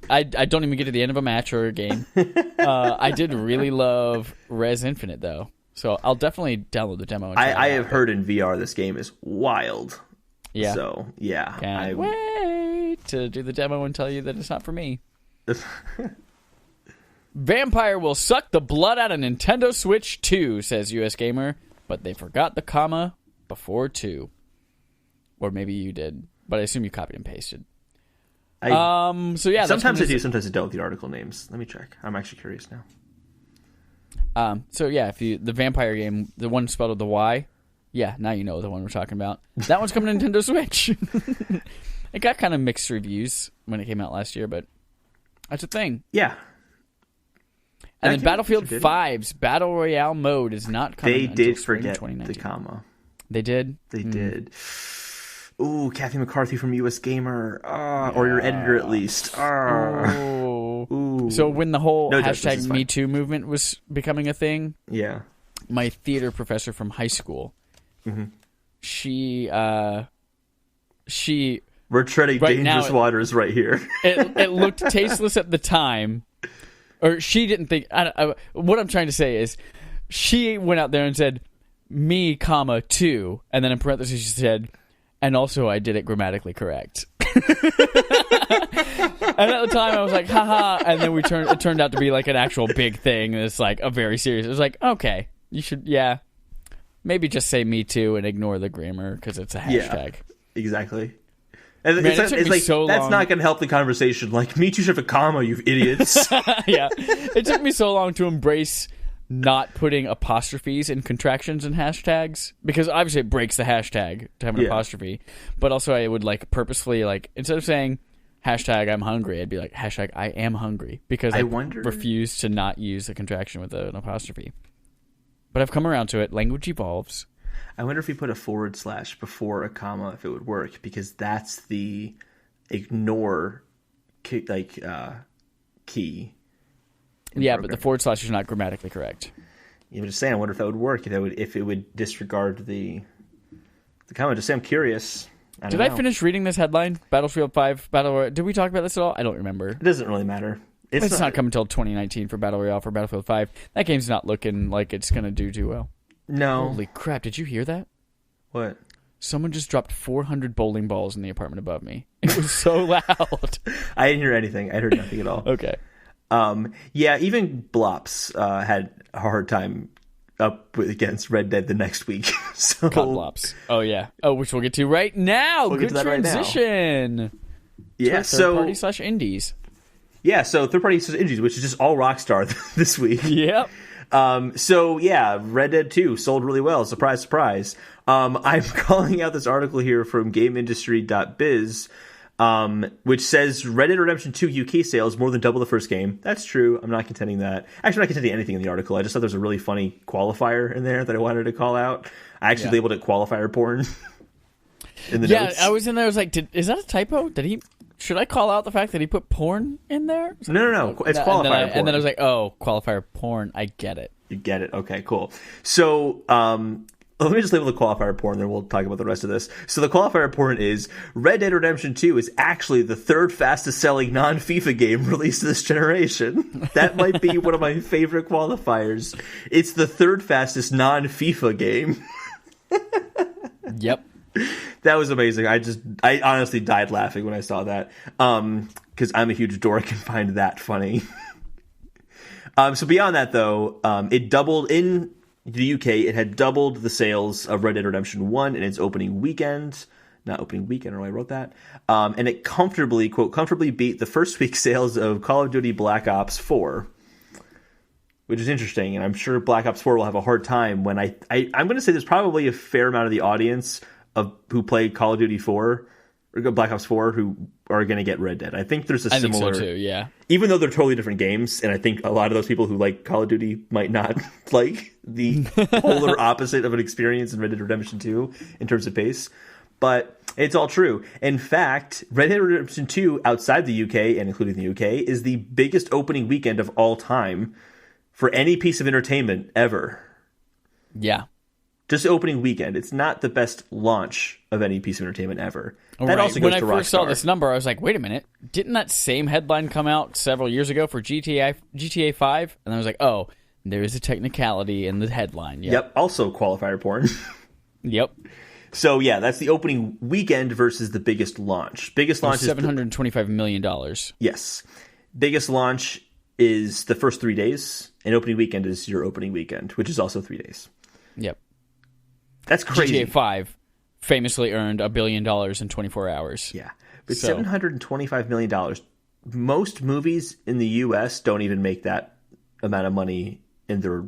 I don't even get to the end of a match or a game. I did really love Res Infinite though, so I'll definitely download the demo. I have heard in VR this game is wild. Yeah. So yeah, can't wait to do the demo and tell you that it's not for me. Vampire will suck the blood out of Nintendo Switch 2, says US Gamer, but they forgot the comma before 2, or maybe you did, but I assume you copied and pasted. So yeah, sometimes I do, sometimes I don't with the article names. Let me check. I'm actually curious now. So yeah, the vampire game, the one spelled with the Y, yeah, now you know the one we're talking about. That one's coming to Nintendo Switch. It got kind of mixed reviews when it came out last year, but that's a thing. Yeah. And then Battlefield 5's Battle Royale mode is not coming. They did forget the comma. They did. They did. Ooh, Kathy McCarthy from US Gamer. Or your editor, at least. Ooh. So when the whole hashtag Me Too movement was becoming a thing, yeah, my theater professor from high school, she we're treading dangerous waters right here. It looked tasteless at the time, or she didn't think. What I'm trying to say is, she went out there and said, "Me, comma 2," and then in parentheses she said, "And also, I did it grammatically correct." And at the time, I was like, haha. And then it turned out to be like an actual big thing. And it's like a very serious. It was like, okay, you should, maybe just say me too and ignore the grammar because it's a hashtag. Yeah, exactly. And it's like so that's not going to help the conversation. Like, me too should have a comma, you idiots. Yeah. It took me so long to embrace not putting apostrophes and contractions in hashtags, because obviously it breaks the hashtag to have an apostrophe, but also I would like purposefully, like, instead of saying hashtag I'm hungry, I'd be like, hashtag I am hungry, because I wonder... refuse to not use the contraction with an apostrophe. But I've come around to it. Language evolves. I wonder if we put a / before a comma, if it would work, because that's the ignore key. Yeah, but the / is not grammatically correct. I'm just saying, I wonder if that would work, if it would disregard the comma. Just say I'm curious. Did I finish reading this headline? Battlefield 5 Battle Royale. Did we talk about this at all? I don't remember. It doesn't really matter. It's not coming until 2019 for Battle Royale for Battlefield 5. That game's not looking like it's going to do too well. No. Holy crap, did you hear that? What? Someone just dropped 400 bowling balls in the apartment above me. It was so loud. I didn't hear anything. I heard nothing at all. Okay. Yeah, even Blops had a hard time up against Red Dead the next week. So Cut Blops. Oh, yeah. Oh, which we'll get to right now. We'll Good get to that transition. Right now. Yeah, so... Third-party / indies. Yeah, so third-party / indies, which is just all Rockstar this week. Yep. So, yeah, Red Dead 2 sold really well. Surprise, surprise. I'm calling out this article here from GameIndustry.biz, which says Red Dead Redemption 2 UK sales more than double the first game. That's true. I'm not contending that. Actually, I'm not contending anything in the article. I just thought there was a really funny qualifier in there that I wanted to call out. I actually labeled it qualifier porn in the notes. Yeah, I was in there. I was like, is that a typo? Should I call out the fact that he put porn in there? No. It's qualifier porn. And then I was like, oh, qualifier porn. I get it. You get it. Okay, cool. So, let me just label the qualifier porn, then we'll talk about the rest of this. So the qualifier porn is Red Dead Redemption 2 is actually the third fastest selling non-FIFA game released this generation. That might be one of my favorite qualifiers. It's the third fastest non-FIFA game. Yep. That was amazing. I honestly died laughing when I saw that. Because I'm a huge dork and find that funny. So beyond that, though, it doubled in the UK. It had doubled the sales of Red Dead Redemption 1 in its opening weekend. Not opening weekend, or I wrote that. And it comfortably, quote, comfortably beat the first week sales of Call of Duty Black Ops 4. Which is interesting, and I'm sure Black Ops 4 will have a hard time when I'm going to say there's probably a fair amount of the audience who played Call of Duty 4 or Black Ops 4 who are going to get Red Dead. I think there's a similar... I think so too, yeah. Even though they're totally different games, and I think a lot of those people who like Call of Duty might not like the polar opposite of an experience in Red Dead Redemption 2 in terms of pace. But it's all true. In fact, Red Dead Redemption 2 outside the UK and including the UK is the biggest opening weekend of all time for any piece of entertainment ever. Yeah. Just opening weekend. It's not the best launch of any piece of entertainment ever. That also goes when to I first Rockstar. saw this number, I was like, wait a minute. Didn't that same headline come out several years ago for GTA 5? And I was like, oh, there is a technicality in the headline. Yep. Also qualifier porn. Yep. So, yeah, that's the opening weekend versus the biggest launch. Biggest launch is $725 million. Yes. Biggest launch is the first 3 days, and opening weekend is your opening weekend, which is also 3 days. Yep. That's crazy. GTA 5 famously earned $1 billion in 24 hours. Yeah. But $725 million. Most movies in the U.S. don't even make that amount of money in their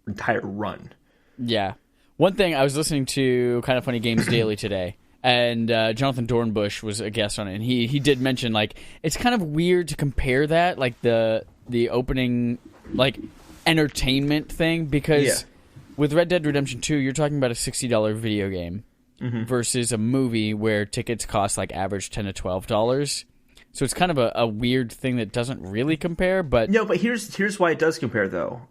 entire run. Yeah. One thing, I was listening to Kind of Funny Games Daily today, and Jonathan Dornbush was a guest on it, and he did mention, like, it's kind of weird to compare that, like, the opening, like, entertainment thing, because with Red Dead Redemption 2, you're talking about a $60 video game versus a movie where tickets cost, like, average $10 to $12. So it's kind of a weird thing that doesn't really compare, but... No, but here's why it does compare, though.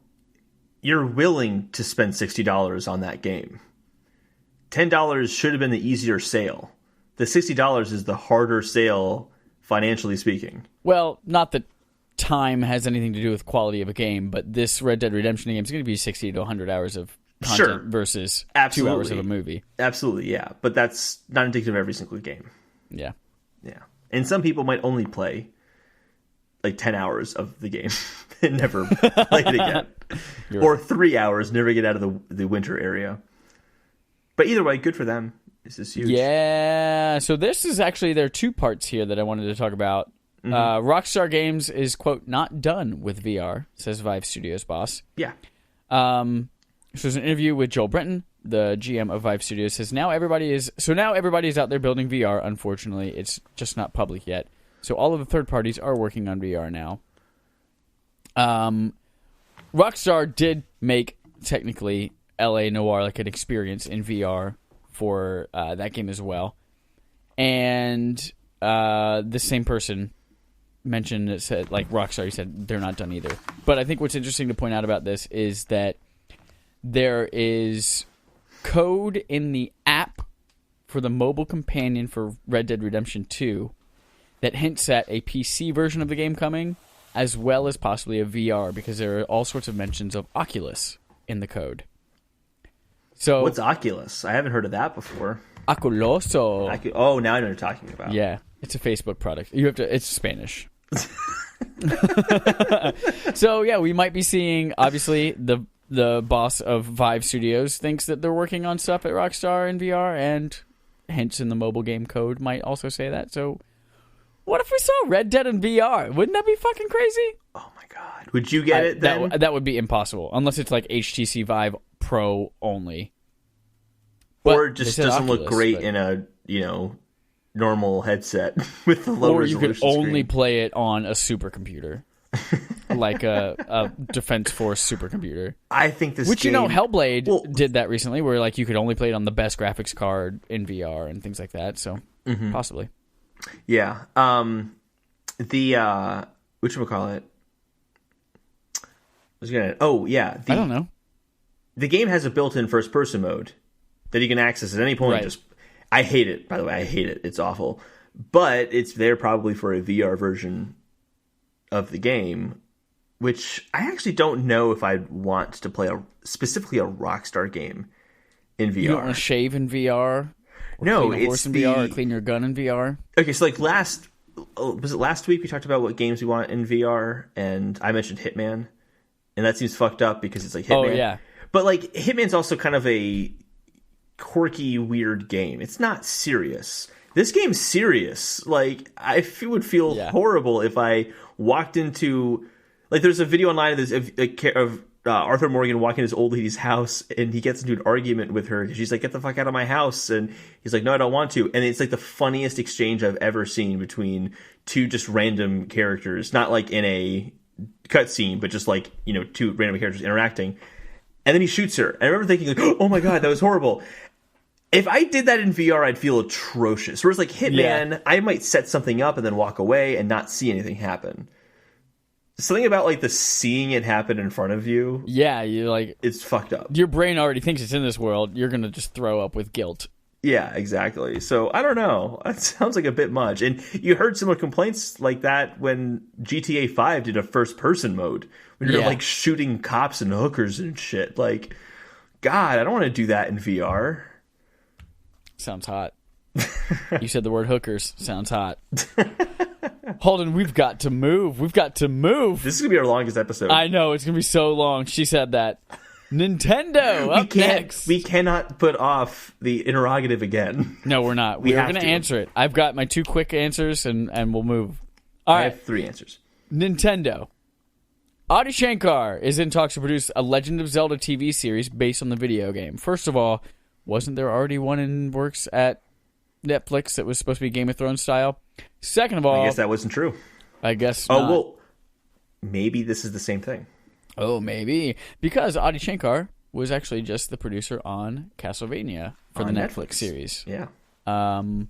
You're willing to spend $60 on that game. $10 should have been the easier sale. The $60 is the harder sale, financially speaking. Well, not that time has anything to do with quality of a game, but this Red Dead Redemption game is going to be 60 to 100 hours of content versus 2 hours of a movie. Absolutely, yeah. But that's not indicative of every single game. Yeah. Yeah. And some people might only play like 10 hours of the game and never play it again. Or 3 hours, never get out of the winter area. But either way, good for them. This is huge. Yeah. So this is actually, there are 2 parts here that I wanted to talk about. Rockstar Games is, quote, not done with VR, says Vive Studios boss. Yeah. So there's an interview with Joel Brenton, the GM of Vive Studios, says now everybody is out there building VR. Unfortunately, it's just not public yet. So all of the third parties are working on VR now. Rockstar did make, technically, LA Noire like an experience in VR for that game as well. And the same person mentioned it, said, like Rockstar, he said they're not done either. But I think what's interesting to point out about this is that there is code in the app for the mobile companion for Red Dead Redemption 2 that hints at a PC version of the game coming, as well as possibly a VR, because there are all sorts of mentions of Oculus in the code. So what's Oculus? I haven't heard of that before. Oculoso. Oh, now I know what you're talking about. Yeah, it's a Facebook product. You have to. It's Spanish. So yeah, we might be seeing. Obviously, the boss of Vive Studios thinks that they're working on stuff at Rockstar in VR, and hence in the mobile game code might also say that. So, what if we saw Red Dead in VR? Wouldn't that be fucking crazy? Oh my god, would you get it then? That would be impossible unless it's like HTC Vive Pro only. Or just doesn't look great in a, normal headset with the low resolution. Or you could only play it on a supercomputer. Like a Defense Force supercomputer. I think this Which, game... Hellblade did that recently, where like you could only play it on the best graphics card in VR and things like that, so possibly. Yeah. Whatchamacallit? I don't know. The game has a built-in first-person mode that you can access at any point. Right. I hate it, by the way. I hate it. It's awful. But it's there probably for a VR version of the game, which I actually don't know if I'd want to play specifically a Rockstar game in VR. You don't want to shave in VR? No, clean a horse in VR, or clean your gun in VR? Okay, so like was it last week we talked about what games we want in VR, and I mentioned Hitman, and that seems fucked up because it's like Hitman. Oh, yeah. But like Hitman's also kind of a quirky, weird game. It's not serious. This game's serious. Like, would feel horrible if I walked into... Like, there's a video online of Arthur Morgan walking his old lady's house, and he gets into an argument with her because she's like, get the fuck out of my house. And he's like, no, I don't want to. And it's like the funniest exchange I've ever seen between two just random characters. Not like in a cutscene, but just like, two random characters interacting. And then he shoots her. And I remember thinking, like, oh my god, that was horrible. If I did that in VR, I'd feel atrocious. Whereas like Hitman, I might set something up and then walk away and not see anything happen. Something about like the seeing it happen in front of you. Yeah, you like it's fucked up. Your brain already thinks it's in this world. You're gonna just throw up with guilt. Yeah, exactly. So I don't know. That sounds like a bit much. And you heard similar complaints like that when GTA 5 did a first-person mode. When you're like shooting cops and hookers and shit. Like, God, I don't want to do that in VR. Sounds hot. You said the word hookers. Sounds hot. Holden, we've got to move. We've got to move. This is going to be our longest episode. I know. It's going to be so long. She said that. Nintendo, next. We cannot put off the interrogative again. No, we're not. We're going to answer it. I've got my 2 quick answers, and we'll move. All right. I have 3 answers. Nintendo. Adi Shankar is in talks to produce a Legend of Zelda TV series based on the video game. First of all, wasn't there already one in works at Netflix that was supposed to be Game of Thrones style? Second of all... I guess that wasn't true. I guess not. Oh, well, maybe this is the same thing. Oh, maybe. Because Adi Shankar was actually just the producer on Castlevania for the Netflix series. Yeah. On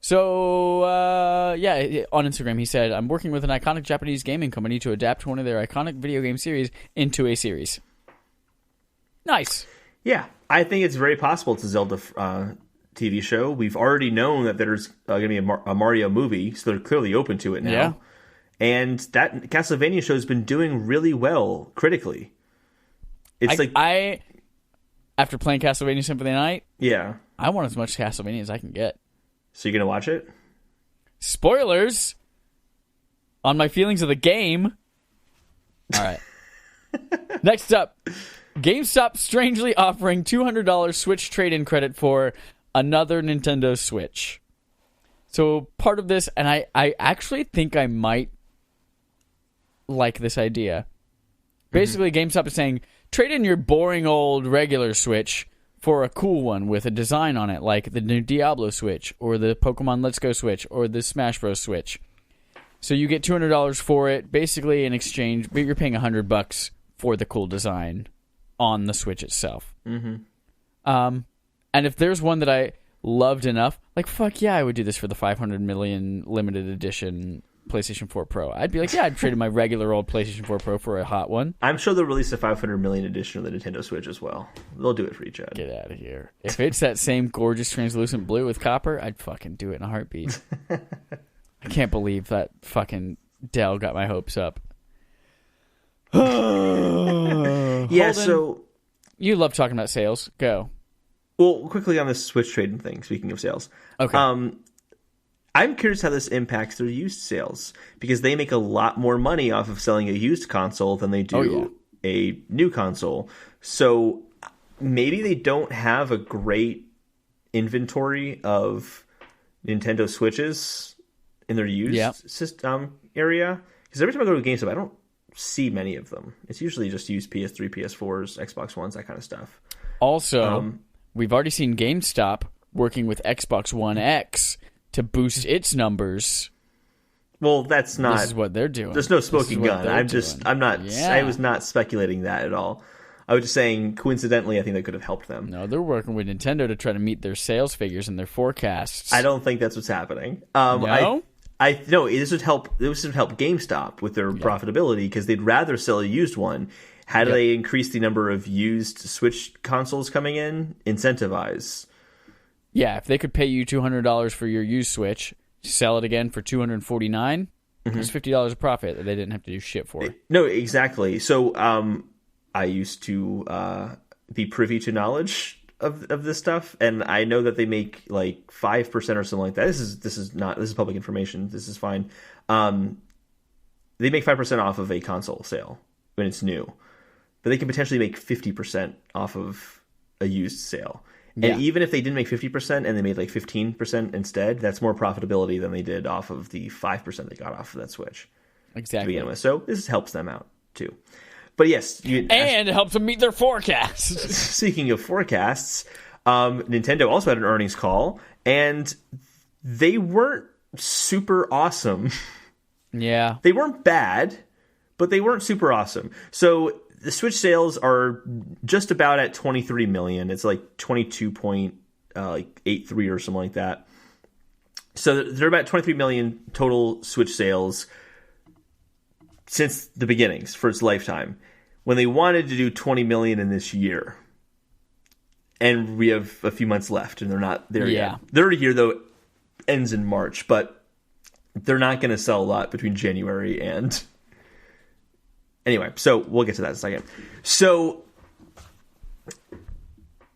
Instagram he said, I'm working with an iconic Japanese gaming company to adapt one of their iconic video game series into a series. Nice. Yeah. I think it's very possible it's a Zelda TV show. We've already known that there's going to be a Mario movie, so they're clearly open to it now. Yeah. And that Castlevania show has been doing really well critically. I after playing Castlevania Symphony of the Night, yeah, I want as much Castlevania as I can get. So you're gonna watch it? Spoilers on my feelings of the game. All right. Next up, GameStop strangely offering $200 Switch trade-in credit for another Nintendo Switch. So part of this, and I actually think I might like this idea. Basically, GameStop is saying, trade in your boring old regular Switch for a cool one with a design on it, like the new Diablo Switch, or the Pokemon Let's Go Switch, or the Smash Bros. Switch. So you get $200 for it, basically in exchange, but you're paying $100 for the cool design on the Switch itself. Mm-hmm. And if there's one that I loved enough, like, fuck yeah, I would do this for the 500 million limited edition PlayStation 4 Pro. I'd be like, yeah, I'd trade my regular old PlayStation 4 Pro for a hot one. I'm sure they'll release a 500 million edition of the Nintendo Switch as well. They'll do it for each other. Get out of here. If it's that same gorgeous translucent blue with copper, I'd fucking do it in a heartbeat. I can't believe that fucking Dell got my hopes up. Yeah, Holden, so... You love talking about sales. Go. Well, quickly on this Switch trading thing, speaking of sales. Okay. I'm curious how this impacts their used sales, because they make a lot more money off of selling a used console than they do a new console. So maybe they don't have a great inventory of Nintendo Switches in their used system area. Because every time I go to a GameStop, I don't see many of them. It's usually just used PS3, PS4s, Xbox Ones, that kind of stuff. Also, we've already seen GameStop working with Xbox One X to boost its numbers. Well, that's not... This is what they're doing. There's no smoking gun. I was not speculating that at all. I was just saying, coincidentally, I think that could have helped them. No, they're working with Nintendo to try to meet their sales figures and their forecasts. I don't think that's what's happening. No? No, this would help GameStop with their profitability, because they'd rather sell a used one. How do they increase the number of used Switch consoles coming in? Incentivize. Yeah, if they could pay you $200 for your used Switch, sell it again for $249, there's $50 of profit that they didn't have to do shit for. No, exactly. So I used to be privy to knowledge of this stuff, and I know that they make like 5% or something like that. This is public information. This is fine. They make 5% off of a console sale when it's new, but they can potentially make 50% off of a used sale. And even if they didn't make 50% and they made like 15% instead, that's more profitability than they did off of the 5% they got off of that Switch. Exactly. To begin with. So this helps them out too. But yes. And it helps them meet their forecasts. Speaking of forecasts, Nintendo also had an earnings call, and they weren't super awesome. Yeah. They weren't bad, but they weren't super awesome. So the Switch sales are just about at 23 million. It's like 22.83 or something like that. So they're about 23 million total Switch sales since the beginnings for its lifetime, when they wanted to do 20 million in this year. And we have a few months left, and they're not there yet. They're already here, though. Ends in March, but they're not going to sell a lot between January and... Anyway, so we'll get to that in a second. So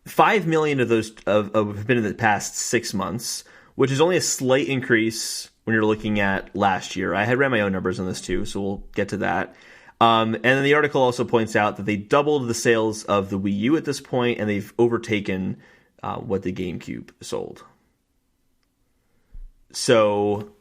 5 million of those have been in the past 6 months, which is only a slight increase when you're looking at last year. I had ran my own numbers on this too, so we'll get to that. And then the article also points out that they doubled the sales of the Wii U at this point, and they've overtaken what the GameCube sold. So...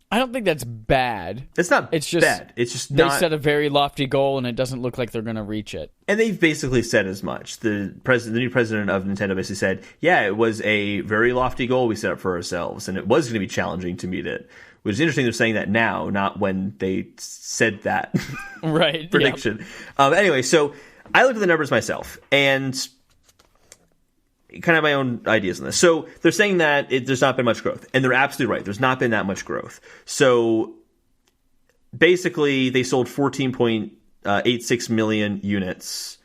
I don't think that's bad. It's not bad. It's just not... They set a very lofty goal, and it doesn't look like they're going to reach it. And they've basically said as much. The new president of Nintendo basically said, yeah, it was a very lofty goal we set up for ourselves, and it was going to be challenging to meet it. Which is interesting they're saying that now, not when they said that right prediction. Yep. Anyway, so I looked at the numbers myself, and... kind of my own ideas on this. So they're saying that there's not been much growth, and they're absolutely right. There's not been that much growth. So basically, they sold 14.86 million units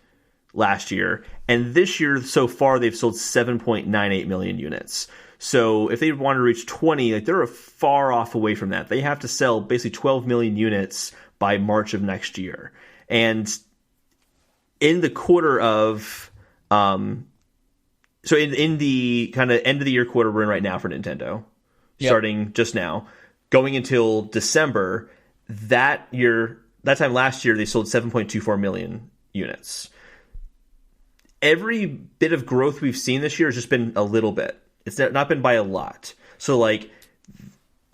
last year, and this year so far they've sold 7.98 million units. So if they want to reach 20, like they're far off away from that. They have to sell basically 12 million units by March of next year, and in the quarter of So in the kind of end of the year quarter we're in right now for Nintendo, starting just now, going until December, that time last year they sold 7.24 million units. Every bit of growth we've seen this year has just been a little bit. It's not been by a lot. So like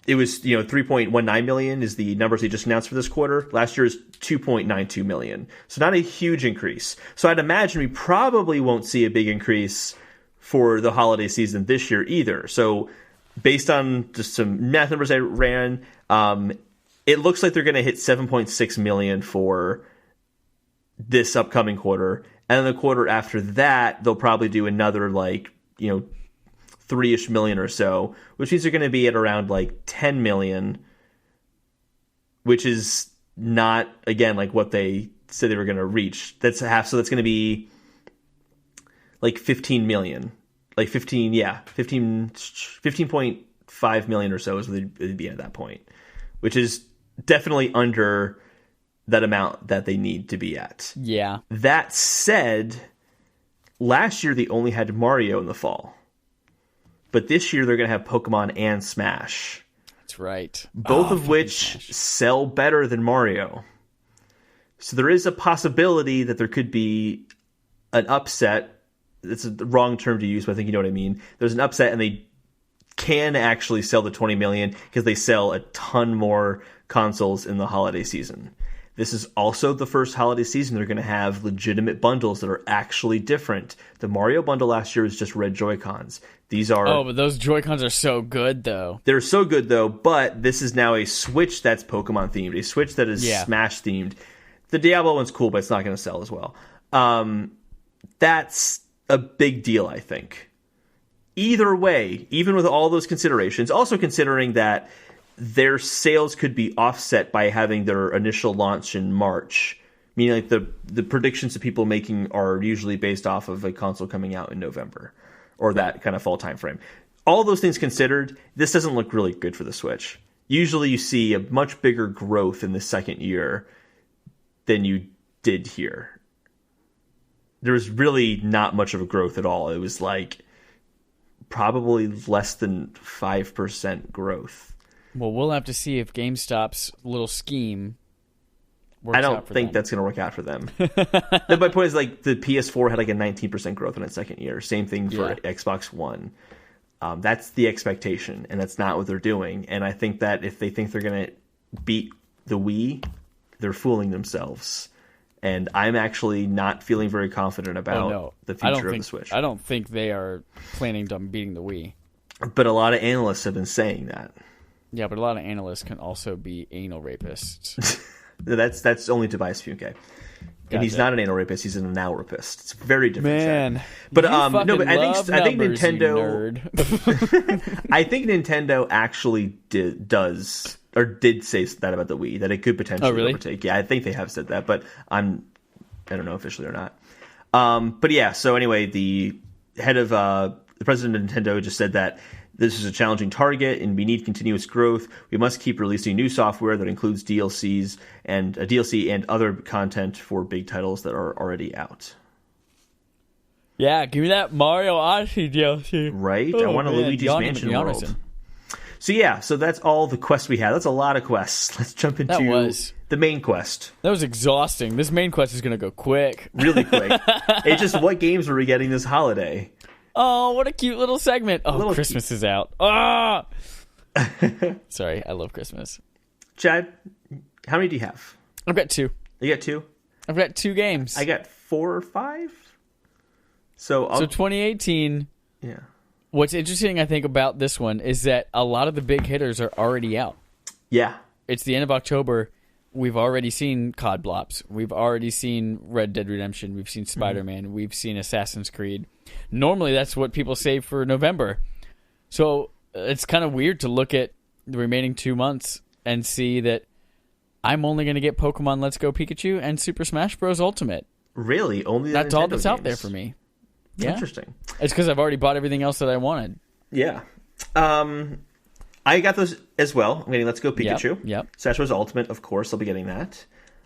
it was 3.19 million is the numbers they just announced for this quarter. Last year is 2.92 million. So not a huge increase. So I'd imagine we probably won't see a big increase for the holiday season this year either. So based on just some math numbers I ran, it looks like they're going to hit 7.6 million for this upcoming quarter, and then the quarter after that, they'll probably do another 3-ish million or so, which means they're going to be at around 10 million, which is not, again, what they said they were going to reach. That's half, so that's going to be 15 million. 15.5 million or so is what they'd be at that point, which is definitely under that amount that they need to be at. Yeah. That said, last year they only had Mario in the fall. But this year they're going to have Pokemon and Smash. That's right. Both of which Smash sell better than Mario. So there is a possibility that there could be an upset. It's the wrong term to use, but I think you know what I mean. There's an upset and they can actually sell the 20 million because they sell a ton more consoles in the holiday season. This is also the first holiday season they're going to have legitimate bundles that are actually different. The Mario bundle last year was just red Joy-Cons. These are... Oh, but those Joy-Cons are so good, though. They're so good, though, but this is now a Switch that's Pokemon-themed, a Switch that is Smash-themed. The Diablo one's cool, but it's not going to sell as well. That's a big deal, I think. Either way, even with all those considerations, also considering that their sales could be offset by having their initial launch in March, meaning the predictions that people are making are usually based off of a console coming out in November or that kind of fall time frame. All those things considered, this doesn't look really good for the Switch. Usually you see a much bigger growth in the second year than you did here. There was really not much of a growth at all. It was probably less than 5% growth. Well, we'll have to see if GameStop's little scheme works out for them. I don't think that's going to work out for them. My point is, the PS4 had a 19% growth in its second year. Same thing for Xbox One. That's the expectation, and that's not what they're doing. And I think that if they think they're going to beat the Wii, they're fooling themselves. And I'm actually not feeling very confident about the future of the Switch. I don't think they are planning on beating the Wii. But a lot of analysts have been saying that. Yeah, but a lot of analysts can also be anal rapists. That's only Tobias Funke. And he's not an anal rapist, he's an anal rapist. It's very different. Man. But I think Nintendo I think Nintendo actually did say that about the Wii, that it could potentially overtake. Yeah, I think they have said that, but I don't know officially or not. But yeah, so anyway, the head of the president of Nintendo just said that this is a challenging target, and we need continuous growth. We must keep releasing new software that includes DLC and other content for big titles that are already out. Yeah, give me that Mario Odyssey DLC. Right? I want a Luigi's Mansion world. So that's all the quests we had. That's a lot of quests. Let's jump into the main quest. That was exhausting. This main quest is going to go quick. Really quick. It's just, what games were we getting this holiday? Oh, what a cute little segment. Oh, Christmas is out. Ah! Sorry, I love Christmas. Chad, how many do you have? I've got 2. You got 2? I've got 2 games. I got 4 or 5. So 2018. Yeah. What's interesting, I think, about this one is that a lot of the big hitters are already out. Yeah. It's the end of October. We've already seen COD Blops. We've already seen Red Dead Redemption. We've seen Spider-Man. Mm-hmm. We've seen Assassin's Creed. Normally, that's what people save for November. So it's kind of weird to look at the remaining 2 months and see that I'm only going to get Pokemon Let's Go Pikachu and Super Smash Bros. Ultimate. Really? Only that's all that's out there for me. Yeah. Interesting. It's because I've already bought everything else that I wanted. Yeah. I got those as well. I'm getting Let's Go Pikachu. Yep. Smash Bros. Ultimate, of course. I'll be getting that.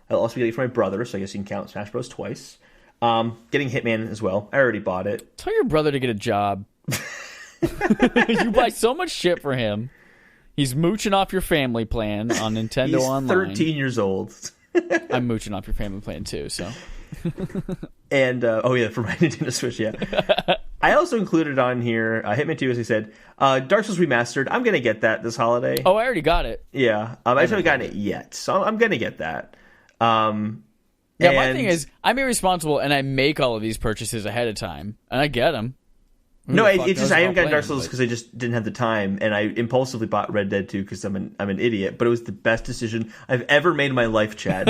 I'll also be getting it for my brother, so I guess you can count Smash Bros. Twice. Getting Hitman as well. I already bought it. Tell your brother to get a job. You buy so much shit for him. He's mooching off your family plan on Nintendo Online. He's 13 years old. I'm mooching off your family plan too, so. And, for my Nintendo Switch, yeah. I also included on here, Hitman 2, as I said, Dark Souls Remastered. I'm going to get that this holiday. Oh, I already got it. Yeah. I just haven't gotten it yet, so I'm going to get that. My thing is, I'm irresponsible, and I make all of these purchases ahead of time, and I get them. No, the fuck it's just knows I haven't about gotten Dark playing, Souls but- because I just didn't have the time, and I impulsively bought Red Dead 2 because I'm an idiot. But it was the best decision I've ever made in my life, Chad.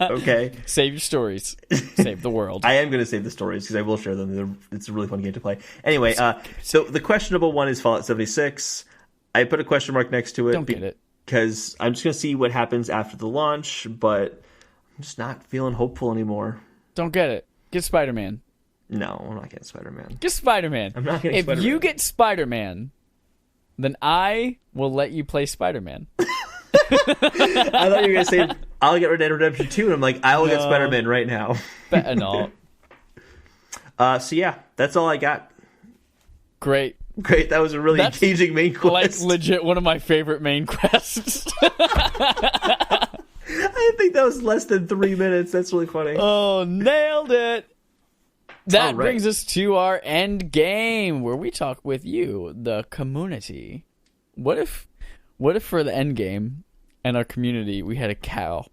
Okay, Save your stories. Save the world. I am going to save the stories because I will share them. It's a really fun game to play. Anyway, so the questionable one is Fallout 76. I put a question mark next to it. Don't get it. Because I'm just going to see what happens after the launch, but I'm just not feeling hopeful anymore. Don't get it. Get Spider-Man. No, I'm not getting Spider-Man. Get Spider-Man. I'm not getting Spider-Man. If you get Spider-Man, then I will let you play Spider-Man. I thought you were going to say, I'll get Red Dead Redemption 2, and I'm like, I will get Spider-Man right now. No. So yeah, that's all I got. Great. Great, that was a really engaging main quest. Like, legit one of my favorite main quests. I think that was less than 3 minutes. That's really funny. Oh, nailed it. That All right. brings us to our end game, where we talk with you, the community. What if for the end game and our community, we had a cow,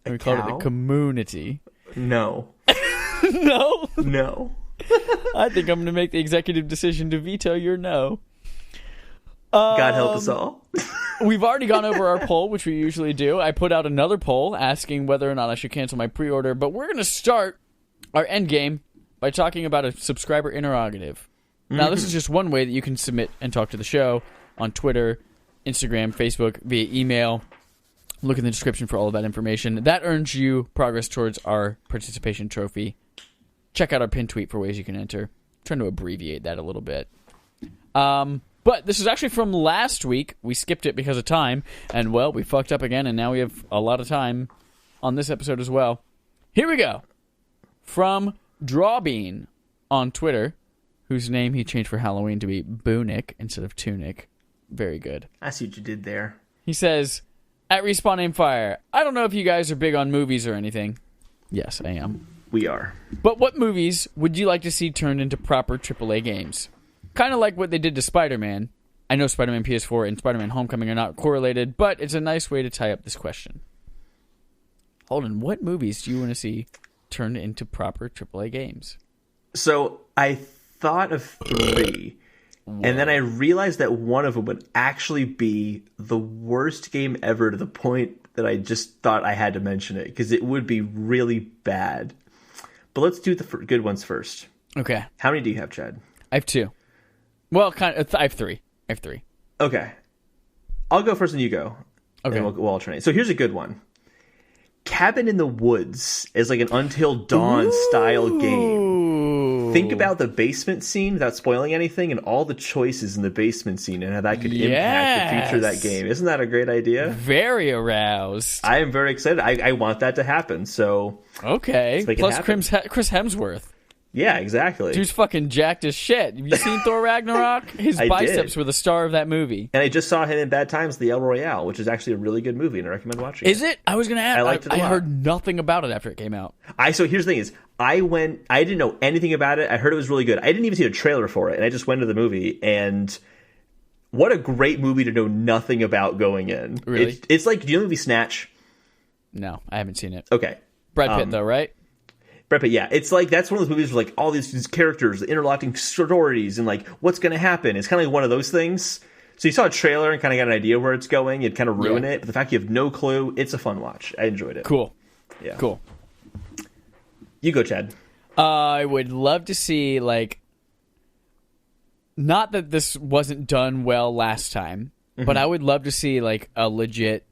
and we called it a community? No. No? No. I think I'm going to make the executive decision to veto your no. God help us all. We've already gone over our poll, which we usually do. I put out another poll asking whether or not I should cancel my pre-order, but we're going to start our end game by talking about a subscriber interrogative. Now, this is just one way that you can submit and talk to the show on Twitter, Instagram, Facebook, via email. Look in the description for all of that information. That earns you progress towards our participation trophy. Check out our pinned tweet for ways you can enter. I'm trying to abbreviate that a little bit. But this is actually from last week. We skipped it because of time, and, well, we fucked up again, and now we have a lot of time on this episode as well. Here we go. From Drawbean on Twitter, whose name he changed for Halloween to be Boonick instead of Tunic. Very good. I see what you did there. He says, at Respawn Aimfire, I don't know if you guys are big on movies or anything. Yes, I am. We are. But what movies would you like to see turned into proper AAA games? Kind of like what they did to Spider-Man. I know Spider-Man PS4 and Spider-Man Homecoming are not correlated, but it's a nice way to tie up this question. Holden, what movies do you want to see turned into proper AAA games? So I thought of 3, and then I realized that one of them would actually be the worst game ever, to the point that I just thought I had to mention it, because it would be really bad. But let's do the good ones first. Okay. How many do you have, Chad? I have 2. Well, I have 3. Okay. I'll go first and you go. Okay. And we'll alternate. So here's a good one. Cabin in the Woods is like an Until Dawn style game. Think about the basement scene without spoiling anything, and all the choices in the basement scene and how that could impact the future of that game. Isn't that a great idea? Very aroused. I am very excited. I want that to happen. So okay. Plus Chris Hemsworth. Yeah, exactly. Dude's fucking jacked as shit. Have you seen Thor Ragnarok? His biceps were the star of that movie. And I just saw him in Bad Times, The El Royale, which is actually a really good movie, and I recommend watching it. Is it? I was going to ask. I liked it a lot. I heard nothing about it after it came out. So here's the thing is, I didn't know anything about it. I heard it was really good. I didn't even see a trailer for it, and I just went to the movie, and what a great movie to know nothing about going in. Really? It's like, do you know the movie Snatch? No, I haven't seen it. Okay. Brad Pitt, though, right? Brad Pitt, yeah. It's like, that's one of those movies where like all these characters, the interlocking stories, and like what's going to happen. It's kind of like one of those things. So you saw a trailer and kind of got an idea where it's going. It'd kind of ruin it. But the fact you have no clue, it's a fun watch. I enjoyed it. Cool. Yeah. Cool. You go, Chad. I would love to see, like, not that this wasn't done well last time, but I would love to see, like, a legit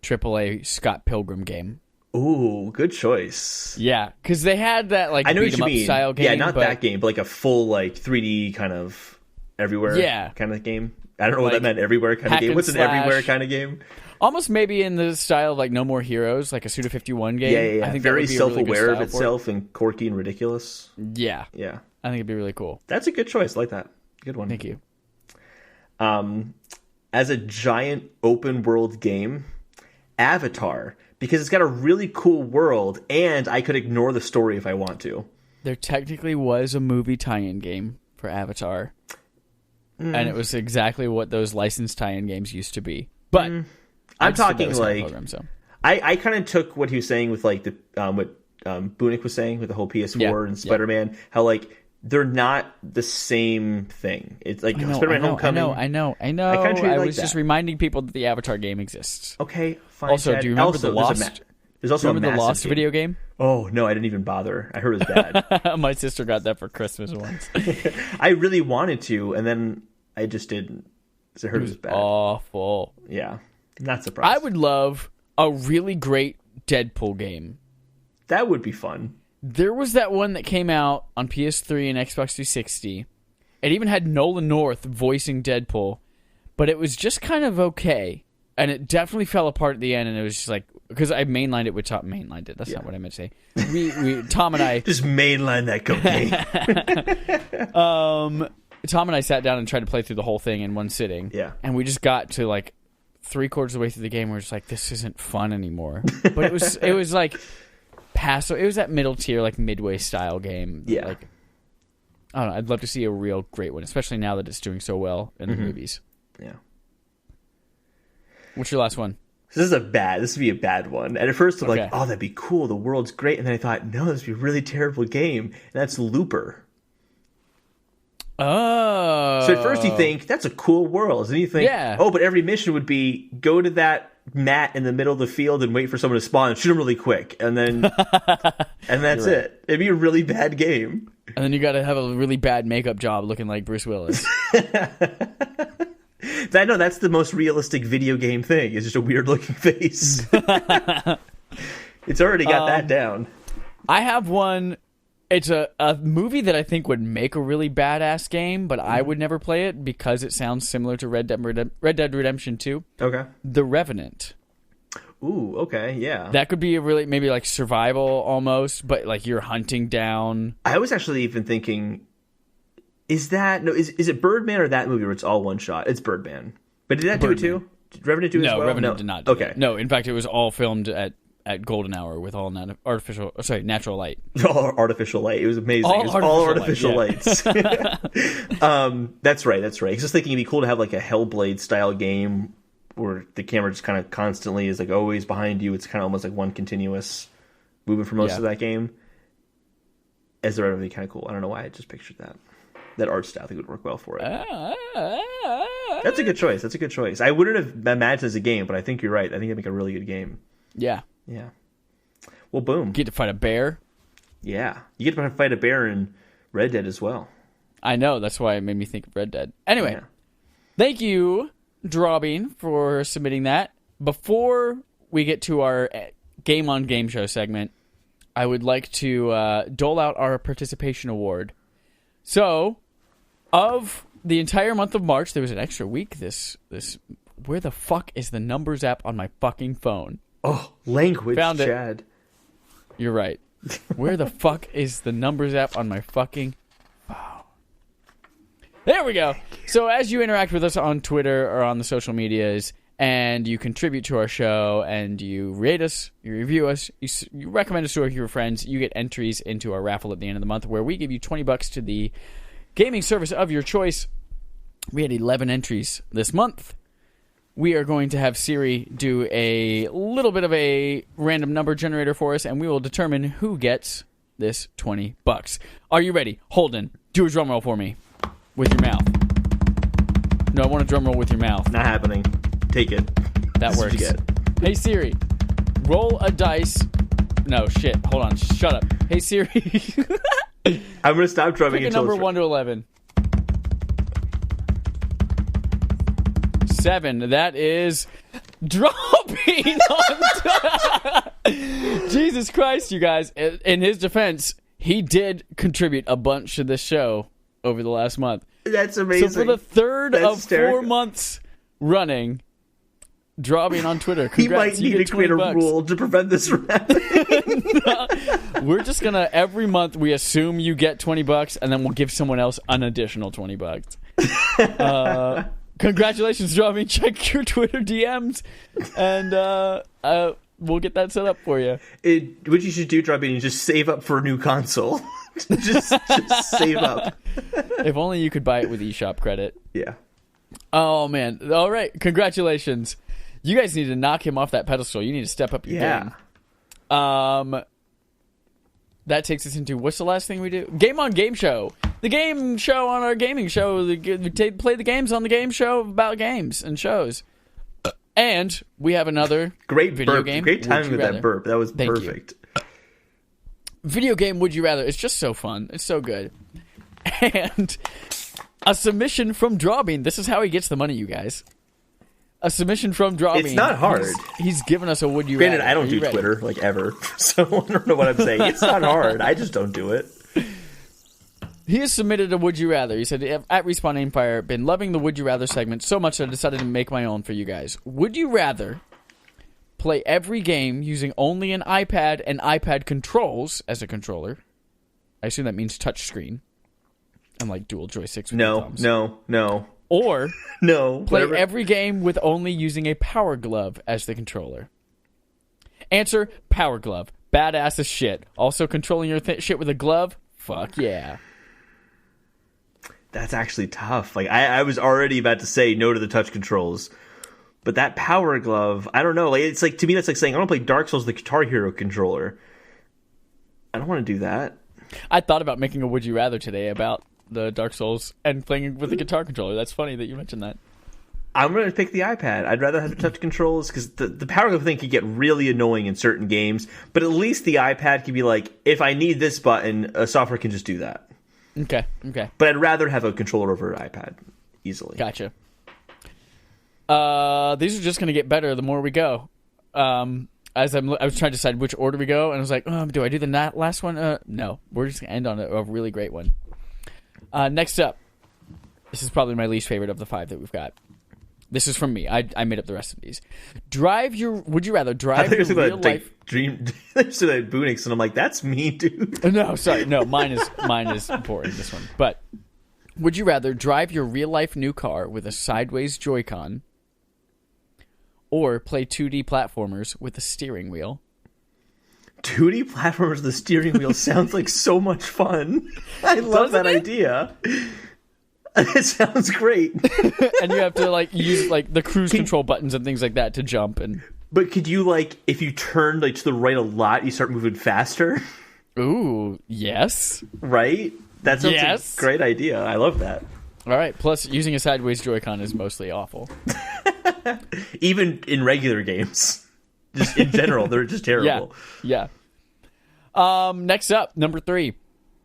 AAA Scott Pilgrim game. Ooh, good choice. Yeah, because they had that, like, I know what you beat 'em up mean. style game. Yeah, not that game, but like a full, like, 3D kind of everywhere kind of game. I don't know what that meant, everywhere kind of game. What's an everywhere kind of game? Almost maybe in the style of, like, No More Heroes, like a Suda51 game. Yeah. I think very that would be self-aware a really of itself and quirky and ridiculous. Yeah. Yeah. I think it'd be really cool. That's a good choice. I like that. Good one. Thank you. As a giant open world game, Avatar, because it's got a really cool world, and I could ignore the story if I want to. There technically was a movie tie-in game for Avatar, and it was exactly what those licensed tie-in games used to be. But I'm talking like program, so. I kind of took what he was saying with like the what Bunick was saying with the whole PS4 and Spider-Man, how like they're not the same thing. It's like Spider-Man Homecoming. I know. I kind of treat it like was just reminding people that the Avatar game exists. Okay, fine. Also, Chad. do you remember the Lost? There's also remember a the Lost game. video game? Oh no, I didn't even bother. I heard it was bad. My sister got that for Christmas once. I really wanted to, and then I just didn't. Because I heard it was bad. Awful. Yeah, not surprised. I would love a really great Deadpool game. That would be fun. There was that one that came out on PS3 and Xbox 360. It even had Nolan North voicing Deadpool, but it was just kind of okay. And it definitely fell apart at the end, and it was just like, because I mainlined it with Tom. Mainlined it. That's not what I meant to say. We Tom and I just mainline that cocaine. Tom and I sat down and tried to play through the whole thing in one sitting. Yeah. And we just got to like 3/4 of the way through the game. We're just like, this isn't fun anymore. But it was like pass. It was that middle tier, like midway style game. Yeah. Like, I don't know. I'd love to see a real great one, especially now that it's doing so well in the movies. Yeah. What's your last one? This would be a bad one. And at first I'm like, oh, that'd be cool. The world's great. And then I thought, no, this would be a really terrible game. And that's Looper. Oh. So at first you think, that's a cool world. And then you think, oh, but every mission would be go to that mat in the middle of the field and wait for someone to spawn and shoot them really quick. And then, and that's it. It'd be a really bad game. And then you got to have a really bad makeup job looking like Bruce Willis. That's the most realistic video game thing. It's just a weird looking face. It's already got that down. I have one. It's a movie that I think would make a really badass game, but I would never play it because it sounds similar to Red Dead Redemption 2. Okay. The Revenant. Ooh, okay, yeah. That could be a really, maybe like survival almost, but like you're hunting down. I was actually even thinking, is it Birdman or that movie where it's all one shot? It's Birdman. But did that do it too? Did Revenant do it as well? Revenant did not do it. No, in fact, it was all filmed at golden hour with all natural light. All artificial light. It was amazing. All artificial lights. That's right. I was just thinking it'd be cool to have like a Hellblade style game where the camera just kind of constantly is like always behind you. It's kind of almost like one continuous movement for most of that game. As the Revenant would be kind of cool. I don't know why I just pictured that. That art style I think would work well for it. That's a good choice. I wouldn't have imagined as a game, but I think you're right. I think it'd make a really good game. Yeah. Yeah. Well, boom. You get to fight a bear. Yeah. You get to fight a bear in Red Dead as well. I know. That's why it made me think of Red Dead. Anyway, thank you, Drawbean, for submitting that. Before we get to our Game on Game Show segment, I would like to dole out our participation award. So, of the entire month of March, there was an extra week. This where the fuck is the numbers app on my fucking phone? Oh, language, Found it. Chad. You're right. Where the fuck is the numbers app on my fucking phone? There we go. So as you interact with us on Twitter or on the social medias, and you contribute to our show, and you rate us, you review us, you recommend us to your friends, you get entries into our raffle at the end of the month where we give you $20 to the gaming service of your choice. We had 11 entries this month. We are going to have Siri do a little bit of a random number generator for us, and we will determine who gets this $20. Are you ready? Holden, do a drum roll for me with your mouth. No, I want a drum roll with your mouth. Not happening. Take it. That works. Hey Siri, roll a dice. No, shit. Hold on. Shut up. Hey Siri. I'm going to stop drumming until number 1 to 11. 7. That is dropping on Jesus Christ, you guys. In his defense, he did contribute a bunch to this show over the last month. That's amazing. So for the third of 4 months running, Drawbean on Twitter. Congrats, he might need to create a rule to prevent this from happening. No, we're just gonna every month we assume you get $20, and then we'll give someone else an additional $20. Congratulations, Drawbean. Check your Twitter DMs, and we'll get that set up for you. What you should do, Drawbean, is just save up for a new console. just save up. If only you could buy it with eShop credit. Yeah. Oh man! All right, congratulations. You guys need to knock him off that pedestal. You need to step up your game. That takes us into, what's the last thing we do? Game on Game Show. the game show on our gaming show. We play the games on the game show about games and shows. And we have another great video burp. game. Great timing with that burp. That was Thank perfect. You. Video game Would You Rather. It's just so fun. It's so good. And a submission from Drawbean. This is how he gets the money, you guys. A submission from Drawbean. It's not hard. He's given us a Would You Granted, Rather. I don't do Twitter, like, ever. So I don't know what I'm saying. It's not hard. I just don't do it. He has submitted a Would You Rather. He said, at Respawn Aimfire, been loving the Would You Rather segment so much that I decided to make my own for you guys. Would you rather play every game using only an iPad and iPad controls as a controller? I assume that means touchscreen. And like dual joysticks with thumbs. No. Or no. Play every game with only using a Power Glove as the controller. Answer, Power Glove. Badass as shit. Also controlling your shit with a glove? Fuck yeah. That's actually tough. Like I was already about to say no to the touch controls, but that Power Glove, I don't know. Like it's like to me, that's like saying I want to play Dark Souls with the Guitar Hero controller. I don't want to do that. I thought about making a Would You Rather today about the Dark Souls and playing with the guitar controller. That's funny that you mentioned that. I'm going to pick the iPad. I'd rather have the touch controls because the Power Glove thing could get really annoying in certain games, but at least the iPad can be like, if I need this button, software can just do that. Okay. But I'd rather have a controller over an iPad easily. Gotcha. These are just going to get better the more we go. I was trying to decide which order we go, and I was like, do I do the last one? No. We're just going to end on a really great one. Next up. This is probably my least favorite of the 5 that we've got. This is from me. I made up the rest of these. Would you rather drive your real life... Dream so that Boonix, and I'm like, that's me, dude. No, sorry. No, mine is important, this one. But would you rather drive your real life new car with a sideways Joy-Con or play 2D platformers with a steering wheel? 2D platformers with a steering wheel sounds like so much fun. I love that idea. It sounds great. And you have to use the cruise control buttons and things like that to jump. But could you if you turn to the right a lot, you start moving faster? Ooh, yes. Right? That sounds like a great idea. I love that. All right. Plus, using a sideways Joy-Con is mostly awful. Even in regular games, just in general, they're just terrible. Yeah. Next up, number 3.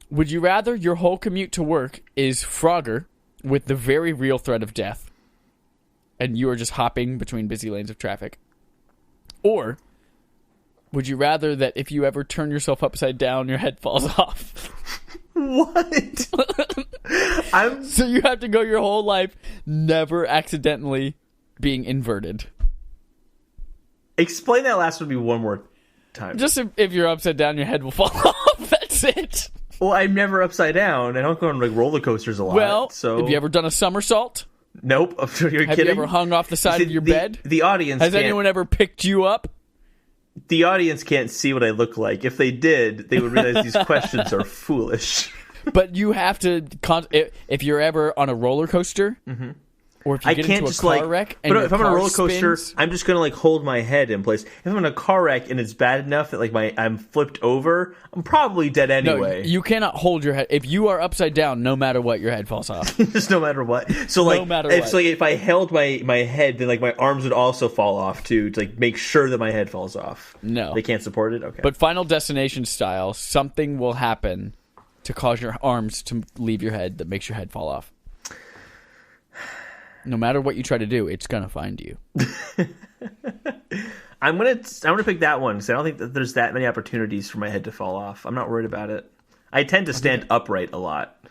Would you rather your whole commute to work is Frogger with the very real threat of death, and you are just hopping between busy lanes of traffic? Or would you rather that if you ever turn yourself upside down, your head falls off? What? So you have to go your whole life never accidentally being inverted. Explain that last one to me one more time. Just if you're upside down, your head will fall off. That's it. Well, I'm never upside down. I don't go on roller coasters a lot. Well, so have you ever done a somersault? Nope. You're kidding? Have you ever hung off the side of your bed? The audience Has anyone ever picked you up? The audience can't see what I look like. If they did, they would realize these questions are foolish. But you have to, if you're ever on a roller coaster, or if you get into a car wreck, and if I'm on a roller coaster, spins, I'm just gonna hold my head in place. If I'm in a car wreck and it's bad enough that I'm flipped over, I'm probably dead anyway. No, you cannot hold your head. If you are upside down, no matter what, your head falls off. Just no matter what. So no matter what. So if I held my head, then my arms would also fall off too, to make sure that my head falls off. No, they can't support it. Okay, but Final Destination style, something will happen to cause your arms to leave your head that makes your head fall off. No matter what you try to do, it's gonna find you. I'm gonna pick that one because I don't think that there's that many opportunities for my head to fall off. I'm not worried about it. I tend to stand upright a lot.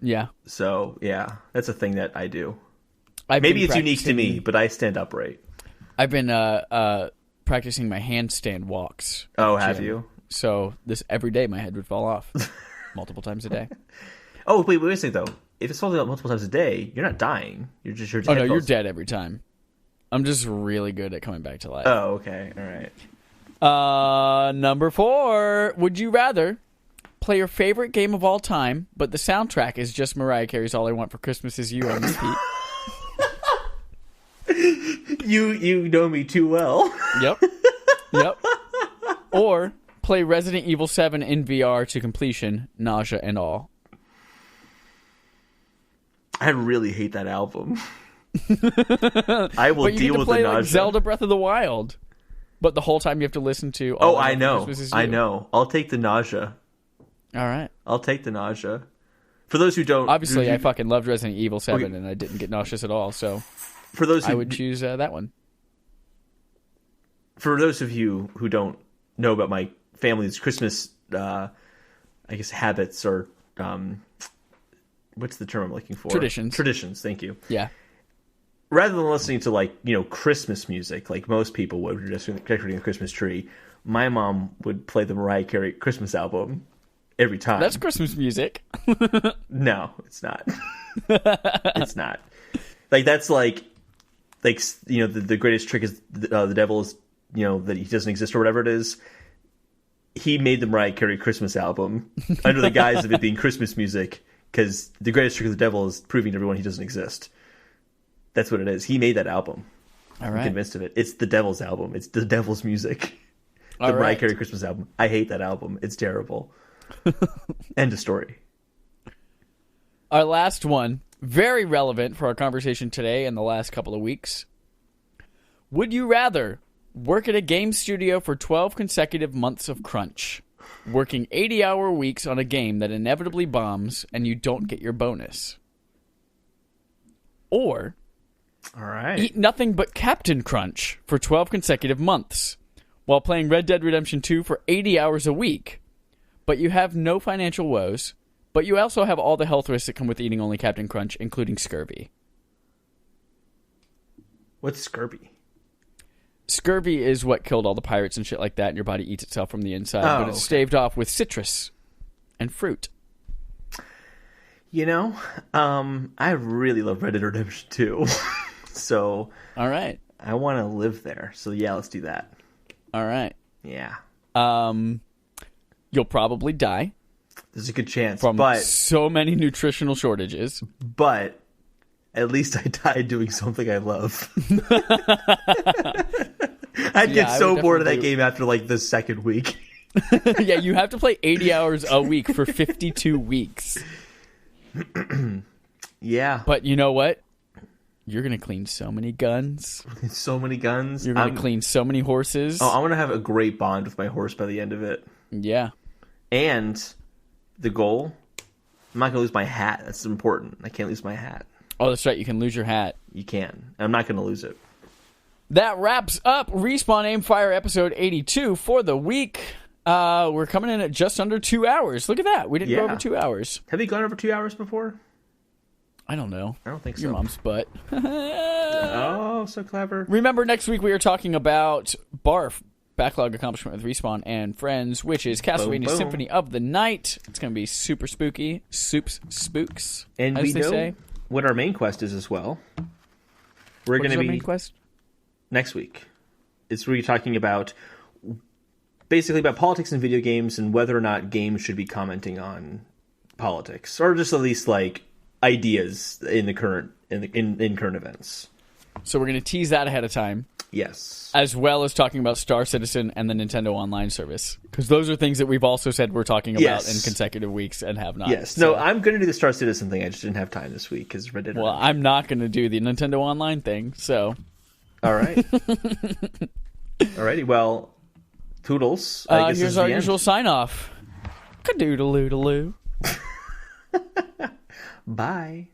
Yeah. So yeah, that's a thing that I do. Maybe it's unique to me, but I stand upright. I've been practicing my handstand walks. Oh, have you? So every day my head would fall off. Multiple times a day. Oh, wait a second, though. If it's falling out multiple times a day, you're not dying. You're just oh, no, you're dead every time. I'm just really good at coming back to life. Oh, okay. All right. Number 4. Would you rather play your favorite game of all time, but the soundtrack is just Mariah Carey's All I Want for Christmas Is You on repeat? You know me too well. Yep. Or play Resident Evil 7 in VR to completion, nausea and all. I really hate that album. I will But you deal need to with play the nausea. like Zelda Breath of the Wild. But the whole time you have to listen to... Oh, I know. I know. I'll take the nausea. All right. I'll take the nausea. For those who don't... Obviously, I fucking loved Resident Evil 7, and I didn't get nauseous at all, so for those who, I would choose that one. For those of you who don't know about my family's Christmas, I guess, habits or... what's the term I'm looking for? Traditions, thank you. Yeah. Rather than listening to, like, you know, Christmas music, like most people would, just decorating a Christmas tree, my mom would play the Mariah Carey Christmas album every time. That's Christmas music. No, it's not. It's not. Like, that's like, you know, the greatest trick is the devil is, you know, that he doesn't exist or whatever it is. He made the Mariah Carey Christmas album under the guise of it being Christmas music, because the greatest trick of the devil is proving to everyone he doesn't exist. That's what it is. He made that album. All right. I'm convinced of it. It's the devil's album. It's the devil's music. The All Mariah right. Carey Christmas album. I hate that album. It's terrible. End of story. Our last one, very relevant for our conversation today and the last couple of weeks. Would you rather work at a game studio for 12 consecutive months of crunch, working 80-hour weeks on a game that inevitably bombs and you don't get your bonus? Or All right. eat nothing but Captain Crunch for 12 consecutive months while playing Red Dead Redemption 2 for 80 hours a week, but you have no financial woes, but you also have all the health risks that come with eating only Captain Crunch, including scurvy. What's scurvy? Scurvy is what killed all the pirates and shit like that, and your body eats itself from the inside, but it's staved off with citrus and fruit. You know, I really love Red Dead Redemption 2. So All right. I want to live there. So yeah, let's do that. All right. Yeah. You'll probably die There's a good chance. from But so many nutritional shortages. at least I died doing something I love. I'd get I so would bored of that definitely- game after like the second week. Yeah, you have to play 80 hours a week for 52 weeks. Yeah. But you know what? You're going to clean so many guns. So many guns. You're going to clean so many horses. Oh, I'm going to have a great bond with my horse by the end of it. Yeah. And the goal, I'm not going to lose my hat. That's important. I can't lose my hat. Oh, that's right. You can lose your hat. You can. I'm not going to lose it. That wraps up Respawn Aimfire episode 82 for the week. We're coming in at just under 2 hours. Look at that. We didn't go over 2 hours. Have you gone over 2 hours before? I don't know. I don't think so. Your mom's butt. Oh, so clever. Remember, next week we are talking about BARF, Backlog Accomplishment with Respawn and Friends, which is Castlevania boom. Symphony of the Night. It's going to be super spooky. Spooks, And as we they know say. what our main quest is as well. We're What going is to our be main quest? next week. It's really talking about basically about politics in video games and whether or not games should be commenting on politics, or just at least like ideas in the current in current events. So we're going to tease that ahead of time, Yes. as well as talking about Star Citizen and the Nintendo Online service, because those are things that we've also said we're talking about Yes. in consecutive weeks and have not. Yes. So- No, I'm going to do the Star Citizen thing. I just didn't have time this week because Red Dead Well, Redemption. I'm not going to do the Nintendo Online thing, so All right. Alrighty. Well, toodles. I guess this here's is our the end. usual sign-off. Kadoodaloo-daloo. Bye.